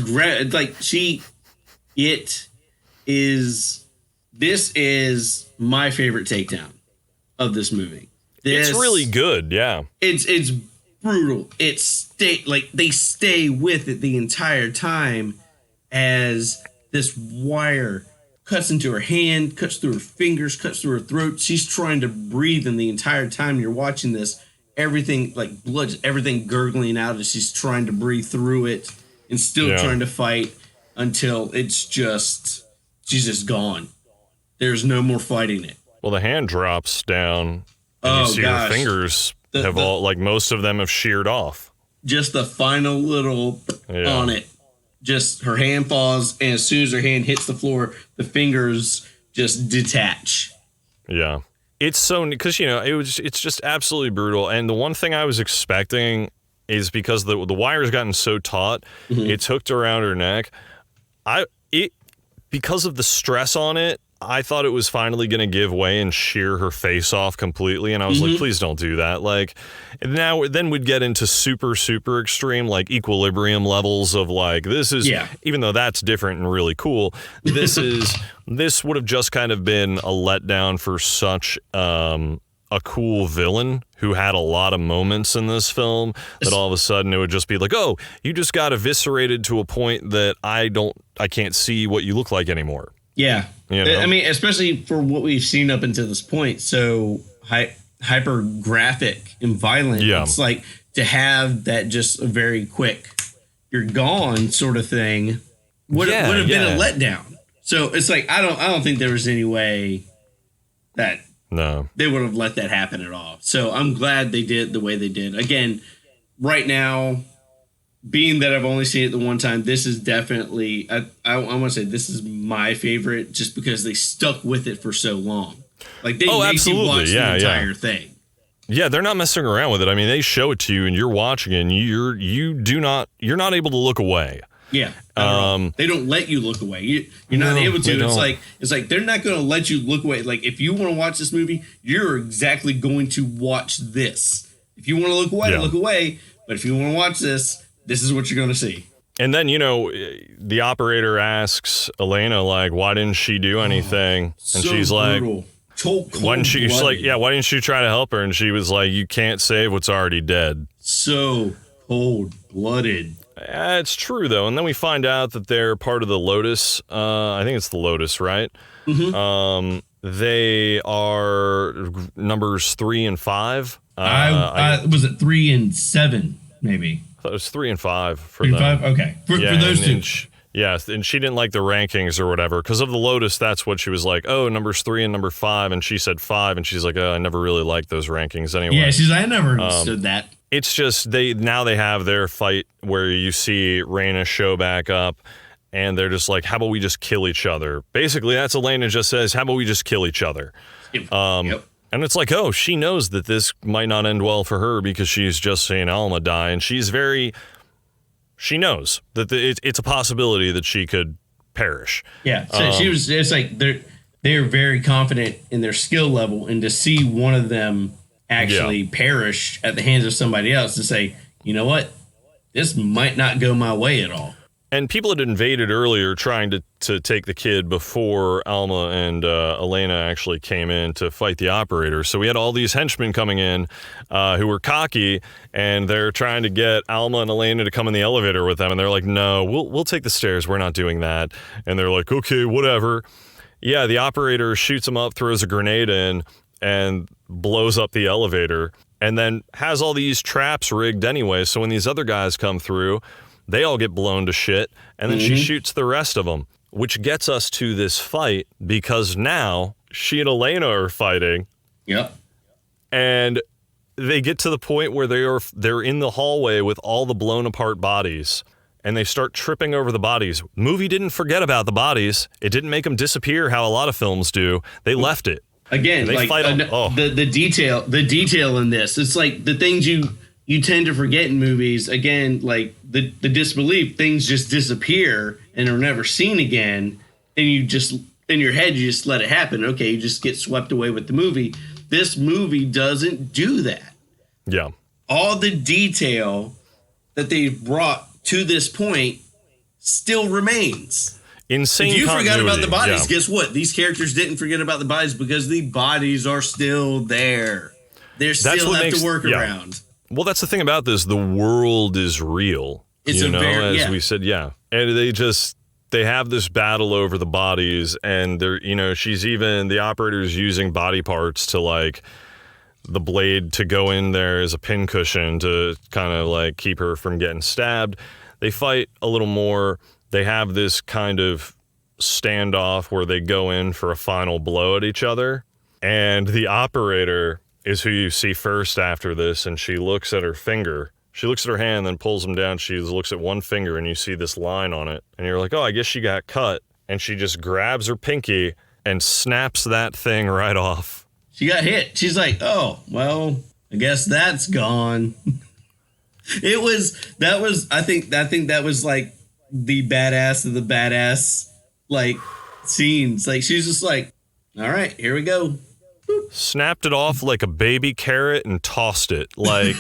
is my favorite takedown of this movie. It's really good, yeah. It's brutal. They stay with it the entire time as this wire cuts into her hand, cuts through her fingers, cuts through her throat. She's trying to breathe, and the entire time you're watching this, everything like blood, everything gurgling out as she's trying to breathe through it and still trying to fight until she's just gone. There's no more fighting it. Well, the hand drops down and you see her fingers all, like most of them have sheared off. Just the final little on it. Just her hand falls, and as soon as her hand hits the floor, the fingers just detach. Yeah. It's so, because, it's just absolutely brutal. And the one thing I was expecting is because the wire's gotten so taut, it's hooked around her neck. Because of the stress on it, I thought it was finally going to give way and shear her face off completely. And I was like, please don't do that. Like, then we'd get into super, super extreme, like equilibrium levels of like, even though that's different and really cool, this would have just kind of been a letdown for such a cool villain who had a lot of moments in this film that all of a sudden it would just be like, oh, you just got eviscerated to a point that I can't see what you look like anymore. Yeah. I mean, especially for what we've seen up until this point. So hyper graphic and violent. Yeah. It's like to have that just a very quick, you're gone sort of thing would have been a letdown. So it's like, I don't think there was any way that they would have let that happen at all. So I'm glad they did the way they did. Again, right now, being that I've only seen it the one time, this is definitely, I want to say this is my favorite just because they stuck with it for so long. Like they make you watch the entire thing. Yeah, they're not messing around with it. I mean, they show it to you and you're watching it and you're not able to look away. Yeah. They don't let you look away. You're not able to. It's like they're not going to let you look away. Like if you want to watch this movie, you're exactly going to watch this. If you want to look away, look away. But if you want to watch this is what you're going to see. And then, the operator asks Elena, like, why didn't she do anything? And she's brutal. Like, why didn't she? She's like, yeah, why didn't she try to help her? And she was like, you can't save what's already dead. So cold-blooded. It's true, though. And then we find out that they're part of the Lotus. I think it's the Lotus, right? Mm-hmm. They are numbers 3 and 5. Was it 3 and 7, maybe? It was 3 and 5 for 3 them. and 5? Okay. For those two. And she didn't like the rankings or whatever. Because of the Lotus, that's what she was like, oh, numbers 3 and number 5. And she said 5. And she's like, oh, I never really liked those rankings anyway. Yeah, she's like, I never understood that. It's just, they have their fight where you see Raina show back up. And they're just like, how about we just kill each other? Basically, that's Elena just says, how about we just kill each other? Yep. And it's like, oh, she knows that this might not end well for her because she's just seen Alma die. And she knows that it's a possibility that she could perish. Yeah. So it's like they're very confident in their skill level. And to see one of them actually perish at the hands of somebody else, to say, you know what? This might not go my way at all. And people had invaded earlier trying to take the kid before Alma and Elena actually came in to fight the operator. So we had all these henchmen coming in who were cocky, and they're trying to get Alma and Elena to come in the elevator with them. And they're like, no, we'll take the stairs. We're not doing that. And they're like, okay, whatever. Yeah, the operator shoots them up, throws a grenade in, and blows up the elevator, and then has all these traps rigged anyway. So when these other guys come through, they all get blown to shit, and then she shoots the rest of them, which gets us to this fight, because now she and Elena are fighting. Yep. And they get to the point where they're in the hallway with all the blown apart bodies, and they start tripping over the bodies. Movie didn't forget about the bodies. It didn't make them disappear how a lot of films do. They left it. Again, like the detail in this, it's like the things you tend to forget in movies. Again, like the disbelief, things just disappear and are never seen again, and you just, in your head, you just let it happen. Okay, you just get swept away with the movie. This movie doesn't do that. Yeah. All the detail that they've brought to this point still remains. Insane. If you forgot about the bodies, yeah. Guess what? These characters didn't forget about the bodies, because the bodies are still there. They still have to work around. Well, that's the thing about this. The world is real. It's as we said, yeah. And they have this battle over the bodies, and they're, the operator's using body parts to, like, the blade to go in there as a pincushion to kind of like keep her from getting stabbed. They fight a little more. They have this kind of standoff where they go in for a final blow at each other. And the operator is who you see first after this, and she looks at her finger. She looks at her hand, then pulls them down. She looks at one finger, and you see this line on it. And you're like, oh, I guess she got cut. And she just grabs her pinky and snaps that thing right off. She got hit. She's like, oh, well, I guess that's gone. I think that was like the badass of the badass, like, scenes. Like, she's just like, all right, here we go. Snapped it off like a baby carrot and tossed it. Like,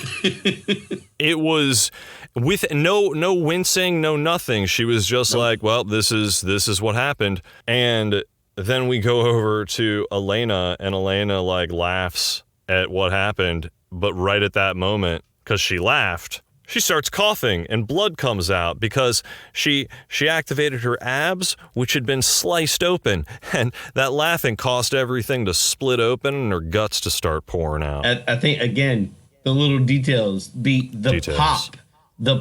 it was with no wincing, no nothing. She was just like, well, this is what happened. And then we go over to Elena, and Elena like laughs at what happened, but right at that moment, because she laughed, she starts coughing and blood comes out because she activated her abs, which had been sliced open, and that laughing caused everything to split open and her guts to start pouring out. I think, again, the little details, the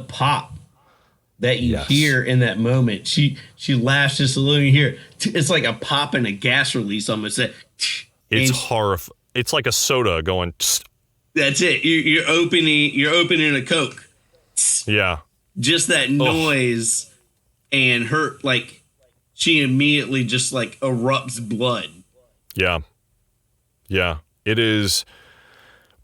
pop that you hear in that moment. She laughs just a little. You hear it's like a pop and a gas release almost. It's horrifying. It's like a soda going. Tsk. That's it. You're opening a Coke. Yeah. Just that noise, and her, like, she immediately just like erupts blood. Yeah. Yeah. It is.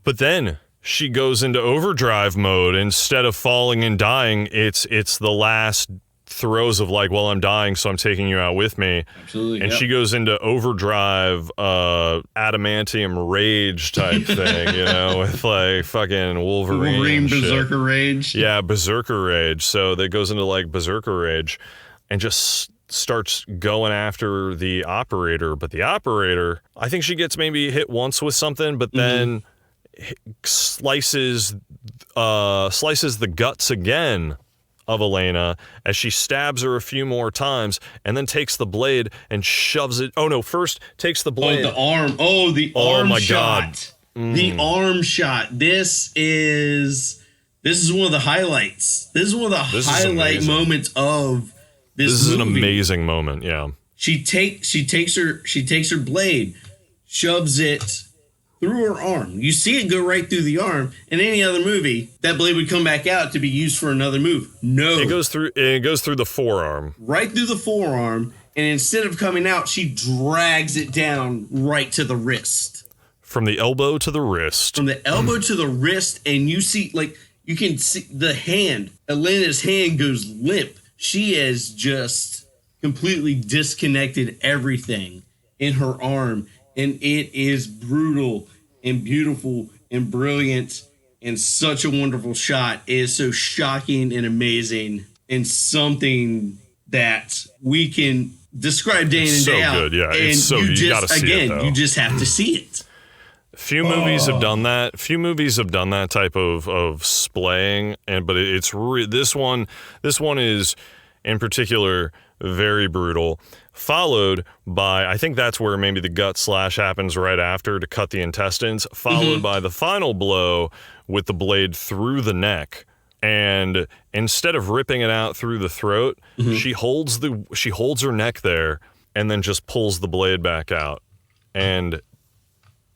But then she goes into overdrive mode. Instead of falling and dying, it's the last throes of like, well, I'm dying, so I'm taking you out with me. Absolutely. And she goes into overdrive, adamantium rage type thing, with like fucking Wolverine berserker rage. Yeah, berserker rage. So that goes into like berserker rage, and just starts going after the operator. But the operator, I think she gets maybe hit once with something, but then slices the guts again of Elena as she stabs her a few more times, and then takes the blade and shoves it. Oh no! First takes the blade. The arm. Oh, the arm my shot. God. The arm shot. This is one of the highlights. This is one of the highlight moments of this. This is movie. an amazing moment. Yeah. She takes her blade, shoves it through her arm. You see it go right through the arm. In any other movie, that blade would come back out to be used for another move. No. It goes through the forearm. Right through the forearm, and instead of coming out, she drags it down right to the wrist. From the elbow to the wrist. From the elbow to the wrist, and you see, like, you can see the hand. Elena's hand goes limp. She has just completely disconnected everything in her arm. And it is brutal and beautiful and brilliant and such a wonderful shot. It is so shocking and amazing. in something that we can describe day in and so day out. good, yeah. And It's so good. You gotta see it, though. you just have to see it. Few movies have done that. Few movies have done that type of splaying, but it's this one. This one is, in particular, very brutal. Followed by, I think that's where maybe the gut slash happens right after to cut the intestines. Followed by the final blow with the blade through the neck. And instead of ripping it out through the throat, she holds her neck there and then just pulls the blade back out. And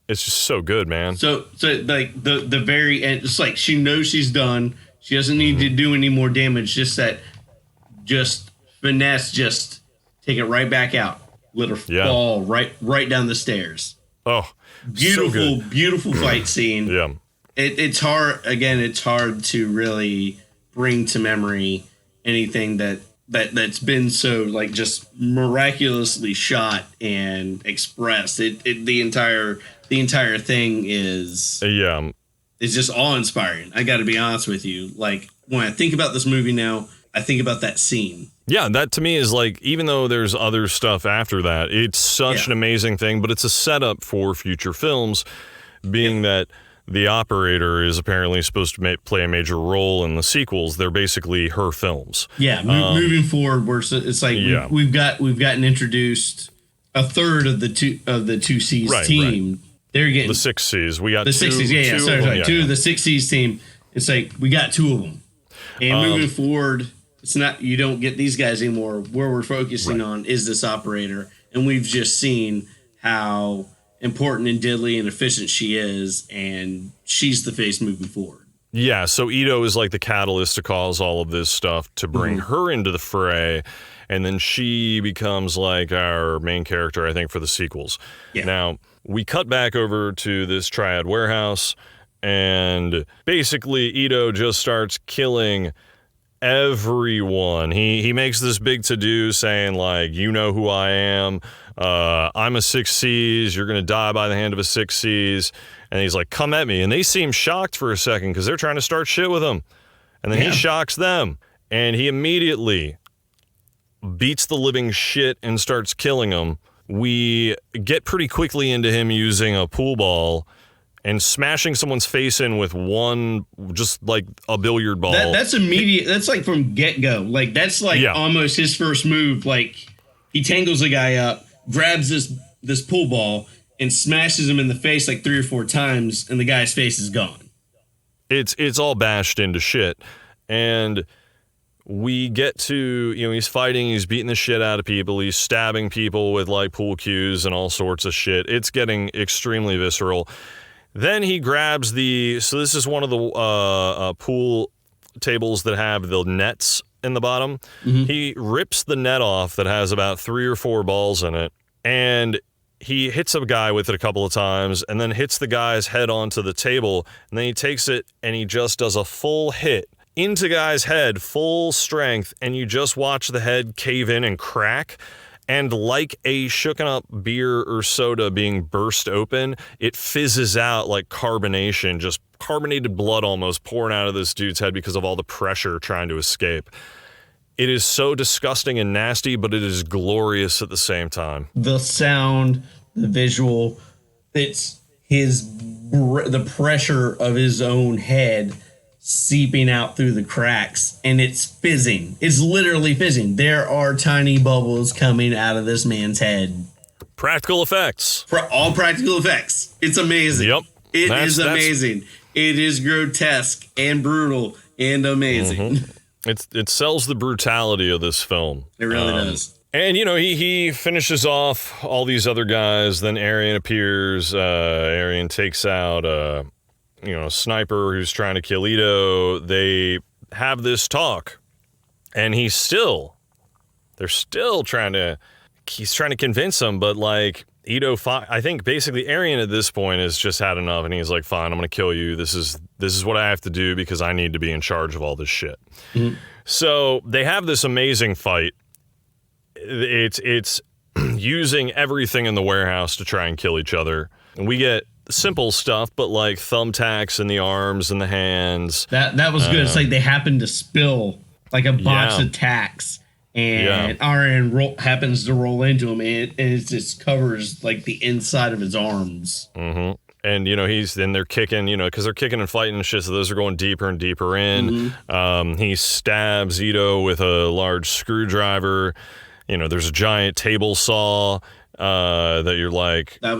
it's just so good, man. So like the very end, it's like she knows she's done. She doesn't need to do any more damage. Just finesse, just take it right back out. Let her fall right down the stairs. Oh, beautiful, so beautiful fight scene. Yeah. It's hard. Again, it's hard to really bring to memory anything that's been so like just miraculously shot and expressed. The entire thing is just awe-inspiring. I got to be honest with you. Like when I think about this movie now, I think about that scene. Yeah, that to me is like, even though there's other stuff after that, it's such an amazing thing, but it's a setup for future films, being that the operator is apparently supposed to play a major role in the sequels. They're basically her films. Yeah, moving forward, it's like we've gotten introduced a third of the two C's team. Right. They're getting the 6 C's. We got the 6 C's. Two of the 6 C's team. It's like we got 2 of them, and moving forward, it's not you don't get these guys anymore. Where we're focusing on is this operator, and we've just seen how important and deadly and efficient she is, and she's the face moving forward. Yeah, so Ito is like the catalyst to cause all of this stuff to bring her into the fray, and then she becomes like our main character, I think, for the sequels. Yeah. Now, we cut back over to this triad warehouse, and basically Ito just starts killing everyone. He makes this big to-do saying, like, you know who I am. I'm a 6 C's. You're going to die by the hand of a 6 C's. And he's like, come at me. And they seem shocked for a second because they're trying to start shit with him. And then he shocks them. And he immediately beats the living shit and starts killing them. We get pretty quickly into him using a pool ball and smashing someone's face in with one, just like a billiard ball. That's immediate. That's like from get-go. Like, that's like almost his first move. Like, he tangles a guy up, grabs this pool ball, and smashes him in the face like 3 or 4 times, and the guy's face is gone. It's all bashed into shit. And we get to, he's fighting, he's beating the shit out of people, he's stabbing people with like pool cues and all sorts of shit. It's getting extremely visceral. Then he grabs so this is one of the pool tables that have the nets in the bottom. He rips the net off that has about 3 or 4 balls in it, and he hits a guy with it a couple of times, and then hits the guy's head onto the table, and then he takes it and he just does a full hit into guy's head, full strength, and you just watch the head cave in and crack. And like a shooken up beer or soda being burst open, it fizzes out like carbonation, just carbonated blood almost pouring out of this dude's head because of all the pressure trying to escape. It is so disgusting and nasty, but it is glorious at the same time. The sound, the visual, it's the pressure of his own head seeping out through the cracks, and it's fizzing. It's literally fizzing. There are tiny bubbles coming out of this man's head. Practical effects. All practical effects. It's amazing. Yep. It is amazing. It is grotesque and brutal and amazing. It sells the brutality of this film. It really does. And, he finishes off all these other guys. Then Arian appears. Arian takes out a sniper who's trying to kill Ito. They have this talk, and he's trying to convince him, but like Ito, I think basically Arian at this point has just had enough, and he's like, fine, I'm going to kill you. This is what I have to do because I need to be in charge of all this shit. So they have this amazing fight. It's using everything in the warehouse to try and kill each other. And we get simple stuff, but like thumbtacks in the arms and the hands. That was good. It's like they happened to spill like a box Yeah. of tacks, and Aryan happens to roll into him, and it just covers like the inside of his arms. Mm-hmm. And, you know, they're kicking, you know, because they're kicking and fighting and shit, so those are going deeper and deeper in. He stabs Ito with a large screwdriver. You know, there's a giant table saw that you're like, That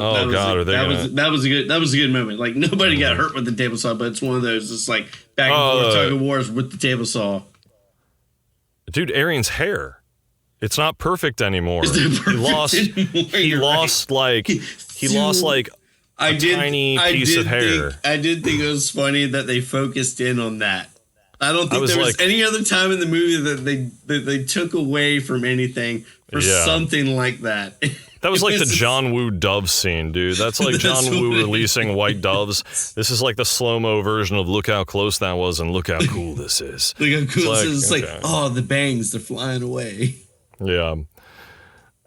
was a good moment. Like, nobody got hurt with the table saw, but it's one of those, it's like back and forth tug of wars with the table saw. Dude, Arian's hair. It's not perfect anymore. He lost like a tiny piece of hair. I did think it was funny that they focused in on that. I don't think there was any other time in the movie that they took away from anything for something like that. That was like the John Woo dove scene, dude. That's like John Woo releasing white doves. This is like the slow-mo version of look how close that was and look how cool this is. Look how cool this is. It's like, oh, the bangs, they're flying away. Yeah.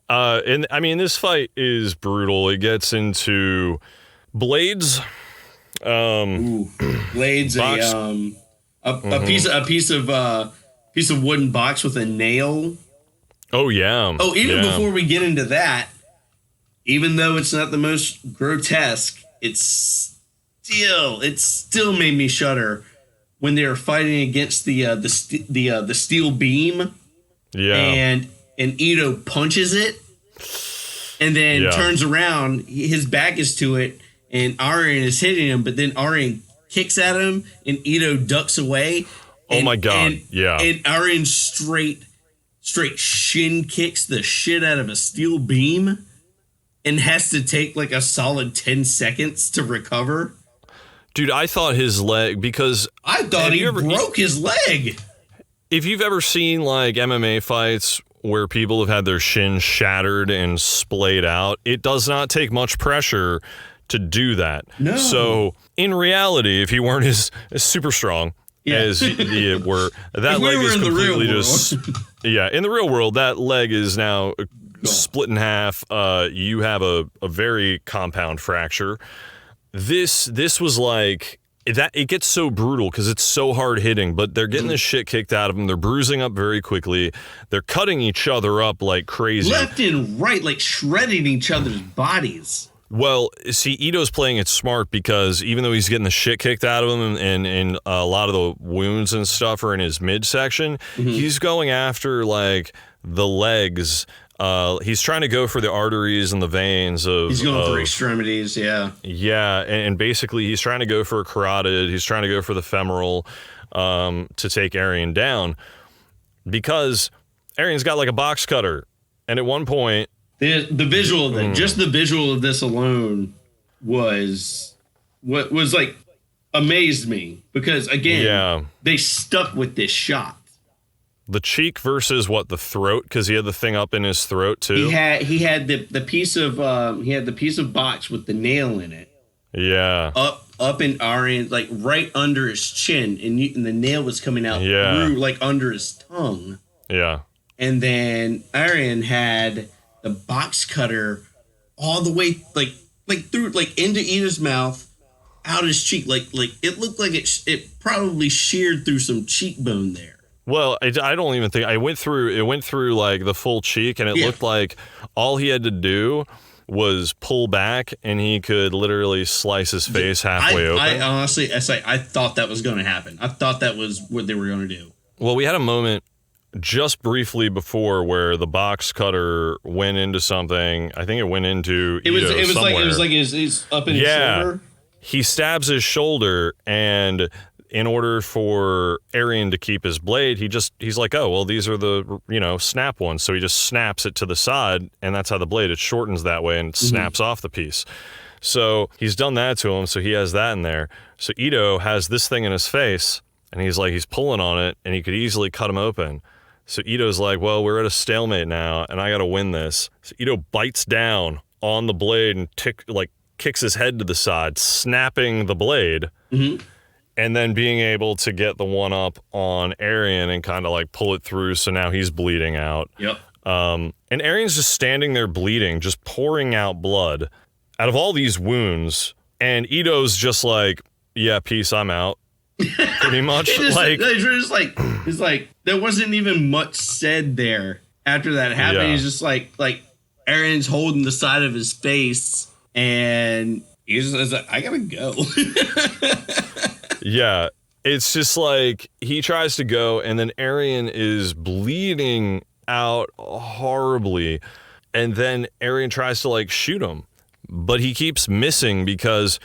And I mean, this fight is brutal. It gets into blades. Blades, a piece of wooden box with a nail. Oh yeah. Oh, even before we get into that, even though it's not the most grotesque, it still made me shudder when they were fighting against the steel beam. Yeah. And Ito punches it, and then turns around. His back is to it, and Aryan is hitting him. But then Aryan kicks at him, and Ito ducks away. Oh my god! And Aryan straight shin kicks the shit out of a steel beam, and has to take like a solid 10 seconds to recover. Dude, I thought his leg, because I thought he broke his leg. If you've ever seen like MMA fights where people have had their shins shattered and splayed out, it does not take much pressure to do that. No. So in reality, if you weren't as super strong as you were, that leg is completely just in the real world, that leg is now split in half. You have a very compound fracture. This was like that. It gets so brutal because it's so hard hitting, but they're getting this shit kicked out of them. They're bruising up very quickly. They're cutting each other up like crazy, left and right, like shredding each other's bodies. Well, see, Ito's playing it smart because even though he's getting the shit kicked out of him and a lot of the wounds and stuff are in his midsection, he's going after like the legs. He's trying to go for the arteries and the veins of. He's going for extremities, yeah. Yeah, and basically he's trying to go for a carotid. He's trying to go for the femoral to take Aryan down because Aryan's got like a box cutter, and at one point. The visual of that, just the visual of this alone was what was like amazed me because again, they stuck with this shot. The cheek versus what, the throat, because he had the thing up in his throat too. He had the piece of box with the nail in it. Yeah. Up in Aryan, like right under his chin, and the nail was coming out through like under his tongue. Yeah. And then Aryan had the box cutter all the way like through like into Ito's mouth, out his cheek, like it looked like it probably sheared through some cheekbone there. Well, I don't even think it went through like the full cheek, and it looked like all he had to do was pull back, and he could literally slice his face halfway open. I honestly, I thought that was going to happen. I thought that was what they were going to do. Well, we had a moment just briefly before where the box cutter went into something. I think it went into it was somewhere. like his up in his shoulder. He stabs his shoulder, and in order for Aryan to keep his blade, he's like, oh well, these are the snap ones. So he just snaps it to the side, and that's how the blade, it shortens that way and snaps off the piece. So he's done that to him, so he has that in there. So Ito has this thing in his face, and he's pulling on it, and he could easily cut him open. So Ito's like, well, we're at a stalemate now, and I got to win this. So Ito bites down on the blade and kicks his head to the side, snapping the blade, and then being able to get the one up on Aryan and kind of like pull it through. So now he's bleeding out. Yep. And Aryan's just standing there bleeding, just pouring out blood out of all these wounds. And Ito's just like, yeah, peace, I'm out. pretty much. It's like there wasn't even much said there after that happened. Yeah. He's just like Aaron's holding the side of his face, and he's just like, I gotta go. Yeah, it's just like he tries to go, and then Arian is bleeding out horribly, and then Arian tries to like shoot him, but he keeps missing because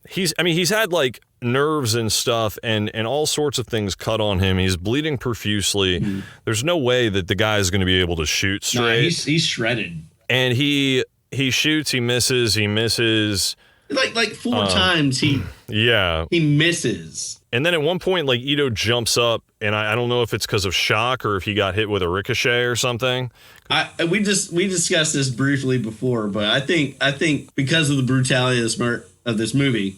he's had like nerves and stuff and all sorts of things cut on him. He's bleeding profusely. Mm-hmm. There's no way that the guy is going to be able to shoot straight. No, he's shredded. And he shoots, he misses. Like 4 times he misses. And then at one point, like Ito jumps up, and I don't know if it's because of shock or if he got hit with a ricochet or something. We discussed this briefly before, but I think because of the brutality of this movie,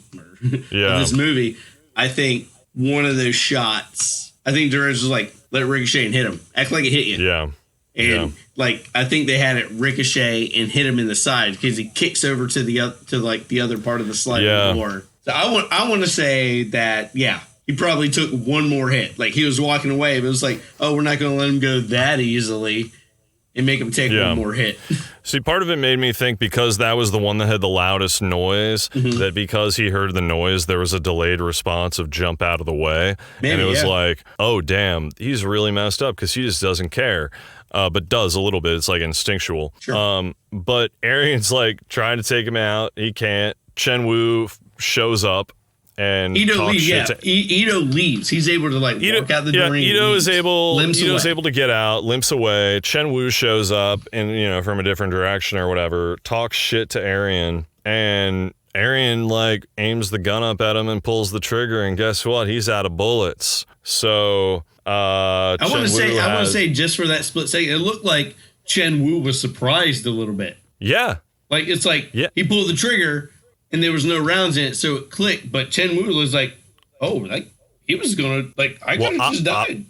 I think one of those shots, I think Durance was like, let it ricochet and hit him, act like it hit you. Yeah. And like I think they had it ricochet and hit him in the side because he kicks over to the other part of the sliding door. So I want to say that he probably took one more hit. Like he was walking away, but it was like, oh, we're not going to let him go that easily and make him take one more hit. See, part of it made me think because that was the one that had the loudest noise, that because he heard the noise, there was a delayed response of jump out of the way. Maybe, and it was like, oh, damn, he's really messed up because he just doesn't care. But does a little bit. It's like instinctual. Sure. But Arian's like trying to take him out. He can't. Chen Wu shows up and Ito leaves. Ito leaves. He's able to walk out the door. Ito is able to get out, limps away. Chen Wu shows up and from a different direction or whatever, talks shit to Arian, and Arian aims the gun up at him and pulls the trigger, and guess what? He's out of bullets. So I want to say just for that split second, it looked like Chen Wu was surprised a little bit. Yeah. He pulled the trigger and there was no rounds in it, so it clicked. But Chen Wu was like, oh, he was going to, I could have just died.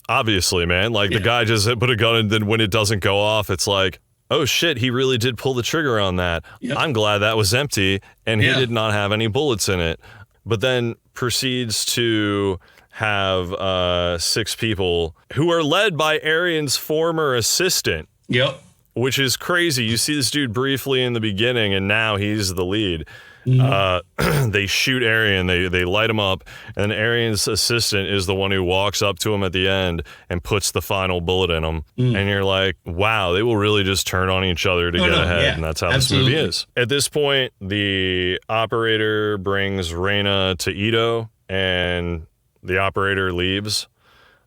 Obviously, man. The guy just put a gun, and then when it doesn't go off, it's like, oh, shit, he really did pull the trigger on that. Yep. I'm glad that was empty, and he did not have any bullets in it. But then proceeds to have 6 people who are led by Arian's former assistant. Yep. Which is crazy. You see this dude briefly in the beginning, and now he's the lead. Mm-hmm. They shoot Arian, they light him up, and then Arian's assistant is the one who walks up to him at the end and puts the final bullet in him. And you're like, wow, they will really just turn on each other to get ahead, and that's how this movie is. At this point, the operator brings Reina to Ito, and the operator leaves.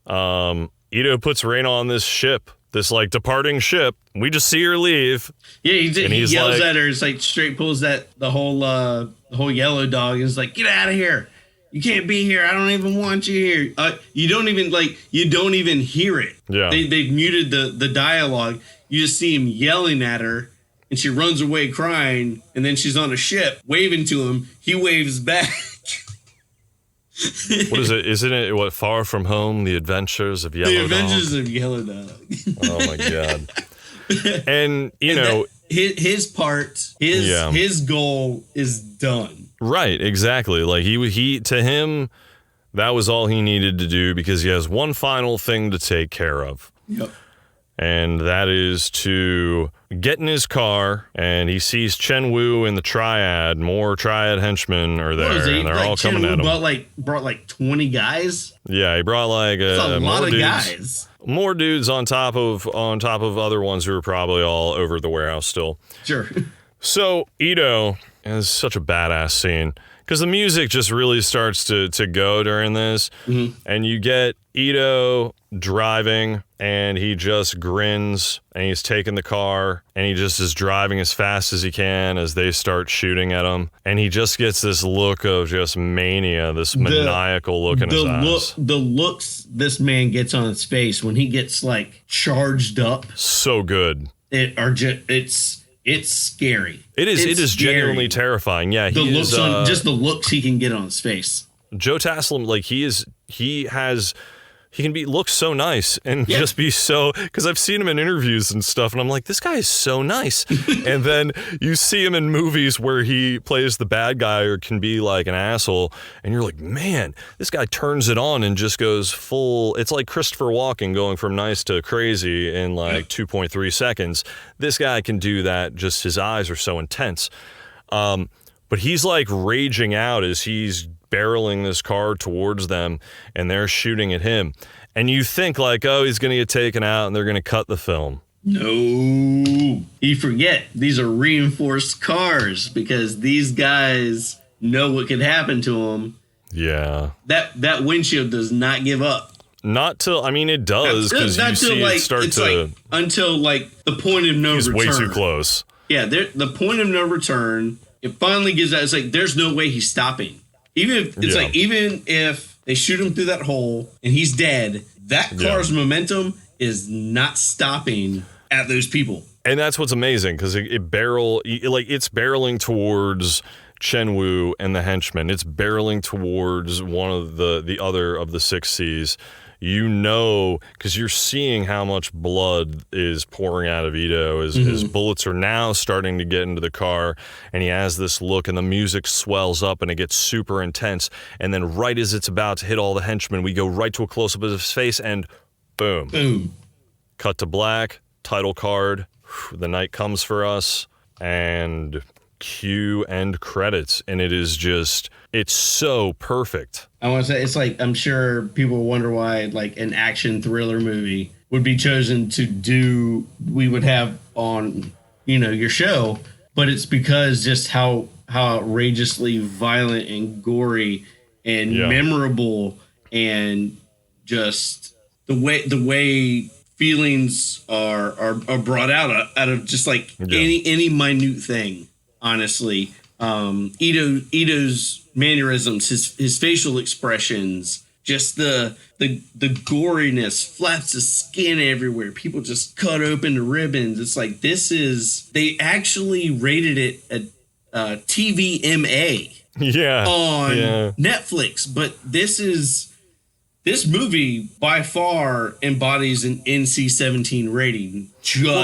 Ito puts Reina on this ship, this departing ship. We just see her leave. Yeah, he yells at her. It's straight pulls the whole yellow dog. And it's like, get out of here. You can't be here. I don't even want you here. You don't even hear it. Yeah. They've muted the dialogue. You just see him yelling at her, and she runs away crying, and then she's on a ship waving to him. He waves back. What is it? Isn't it what Far From Home? The Adventures of Yellow Dog. The Adventures of Yellow Dog. Oh my god! And his part, his goal is done. Right, exactly. He to him, that was all he needed to do because he has one final thing to take care of. Yep. And that is to get in his car, and he sees Chen Wu and the Triad. More Triad henchmen are there, and they're all coming at him. Brought 20 guys. Yeah, he brought a lot of guys. More dudes on top of other ones who are probably all over the warehouse still. Sure. So Ito is such a badass scene because the music just really starts to go during this, and you get Ito driving, and he just grins, and he's taking the car, and he just is driving as fast as he can as they start shooting at him, and he just gets this look of just mania, this maniacal look in his eyes. The looks this man gets on his face when he gets charged up, so good. It's scary. It is genuinely terrifying. Yeah, just the looks he can get on his face. Joe Taslim, he has he can look so nice and just be so, because I've seen him in interviews and stuff, and I'm like, this guy is so nice. And then you see him in movies where he plays the bad guy or can be like an asshole, and you're like, man, this guy turns it on and just goes full. It's like Christopher Walken going from nice to crazy in like 2.3 seconds. This guy can do that, just his eyes are so intense. But he's like raging out as he's barreling this car towards them, and they're shooting at him. And you think like, oh, he's going to get taken out and they're going to cut the film. No, you forget these are reinforced cars because these guys know what could happen to them. Yeah. That windshield does not give up. Not till, I mean, it does, because you see it start to... until like the point of no return. He's way too close. Yeah, the point of no return, it finally gives out. It's like, there's no way he's stopping. Even if they shoot him through that hole and he's dead, that car's momentum is not stopping at those people. And that's what's amazing, because it's barreling towards Chen-Wu and the henchmen. It's barreling towards one of the other of the 6 Cs. You know, because you're seeing how much blood is pouring out of Ito. His bullets are now starting to get into the car, and he has this look, and the music swells up, and it gets super intense. And then right as it's about to hit all the henchmen, we go right to a close-up of his face, and boom. Boom. Cut to black, title card, the night comes for us, and cue end credits. And it is just, it's so perfect. I want to say, it's like, I'm sure people wonder why like an action thriller movie would be chosen to do, we would have on, your show, but it's because just how outrageously violent and gory and memorable, and just the way feelings are brought out of just like any minute thing, honestly. Ito's mannerisms, his facial expressions, just the goriness, flaps of skin everywhere, people just cut open to ribbons. It's like, they actually rated it a TVMA on Netflix, but this movie by far embodies an NC-17 rating for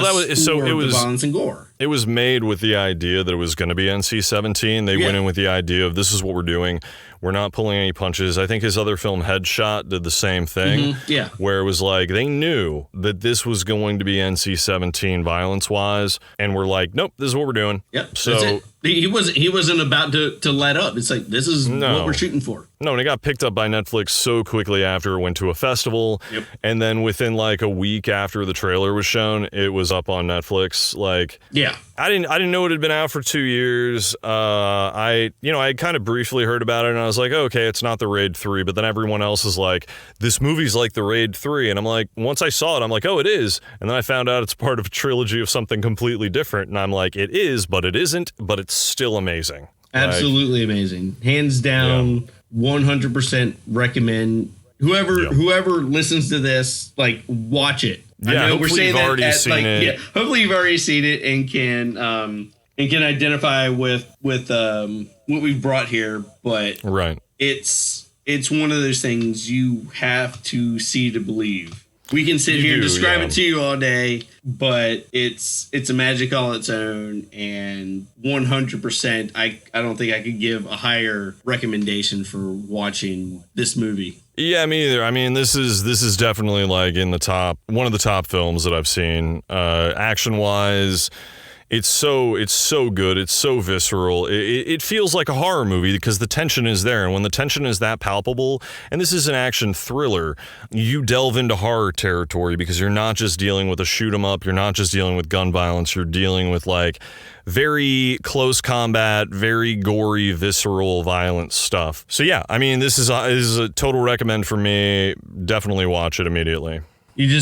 violence and gore. It was made with the idea that it was going to be NC-17. They went in with the idea of, this is what we're doing. We're not pulling any punches. I think his other film, Headshot, did the same thing. Where it was like, they knew that this was going to be NC-17 violence-wise, and we're like, nope, this is what we're doing. Yep. So he wasn't about to let up. It's like, this is what we're shooting for. No, and it got picked up by Netflix so quickly after it went to a festival. Yep. And then within like a week after the trailer was shown, it was up on Netflix. Like, I didn't know it had been out for 2 years. I kind of briefly heard about it, and I was like, okay, it's not the Raid 3, but then everyone else is like, this movie's like the Raid 3, and I'm like, once I saw it, I'm like, oh, it is, and then I found out it's part of a trilogy of something completely different, and I'm like, it is, but it isn't, but it's still amazing. Absolutely amazing. Hands down, 100% recommend. Whoever listens to this, like, watch it. I know we're saying that already seen it. Yeah, hopefully you've already seen it and can identify with what we've brought here. But it's one of those things you have to see to believe. We can sit here and describe it to you all day, but it's a magic all its own, and 100%. I don't think I could give a higher recommendation for watching this movie. Yeah, me either. I mean, this is definitely like in the top, one of the top films that I've seen. Action wise, it's so good. It's so visceral. It feels like a horror movie because the tension is there, and when the tension is that palpable, and this is an action thriller, you delve into horror territory because you're not just dealing with a shoot 'em up. You're not just dealing with gun violence. You're dealing with like very close combat, very gory, visceral, violent stuff. So yeah, I mean, this is a total recommend for me. Definitely watch it immediately. You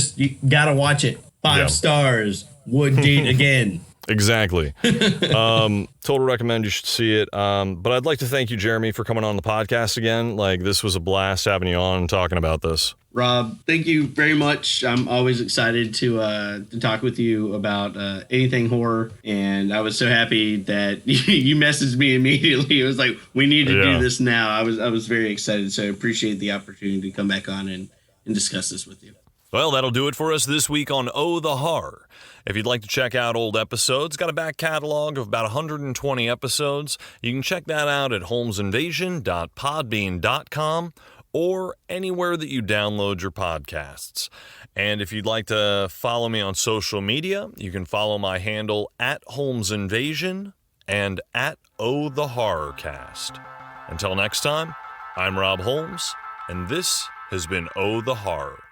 gotta watch it. 5 stars. Would date again. Exactly. Total recommend. You should see it. But I'd like to thank you, Jeremy, for coming on the podcast again. Like, this was a blast having you on and talking about this. Rob, thank you very much. I'm always excited to talk with you about anything horror, and I was so happy that you messaged me immediately. It was like, we need to do this now. I was very excited, so I appreciate the opportunity to come back on and discuss this with you. Well, that'll do it for us this week on Oh the Horror. If you'd like to check out old episodes, got a back catalog of about 120 episodes. You can check that out at holmesinvasion.podbean.com or anywhere that you download your podcasts. And if you'd like to follow me on social media, you can follow my handle at holmesinvasion and at Oh the Horrorcast. Until next time, I'm Rob Holmes, and this has been Oh the Horror.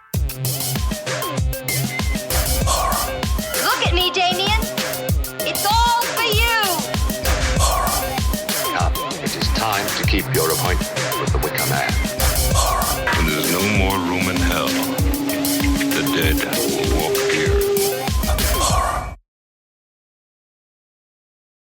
Look at me, Damien. It's all for you. Come, it is time to keep your appointment with the Wicker Man. When there's no more room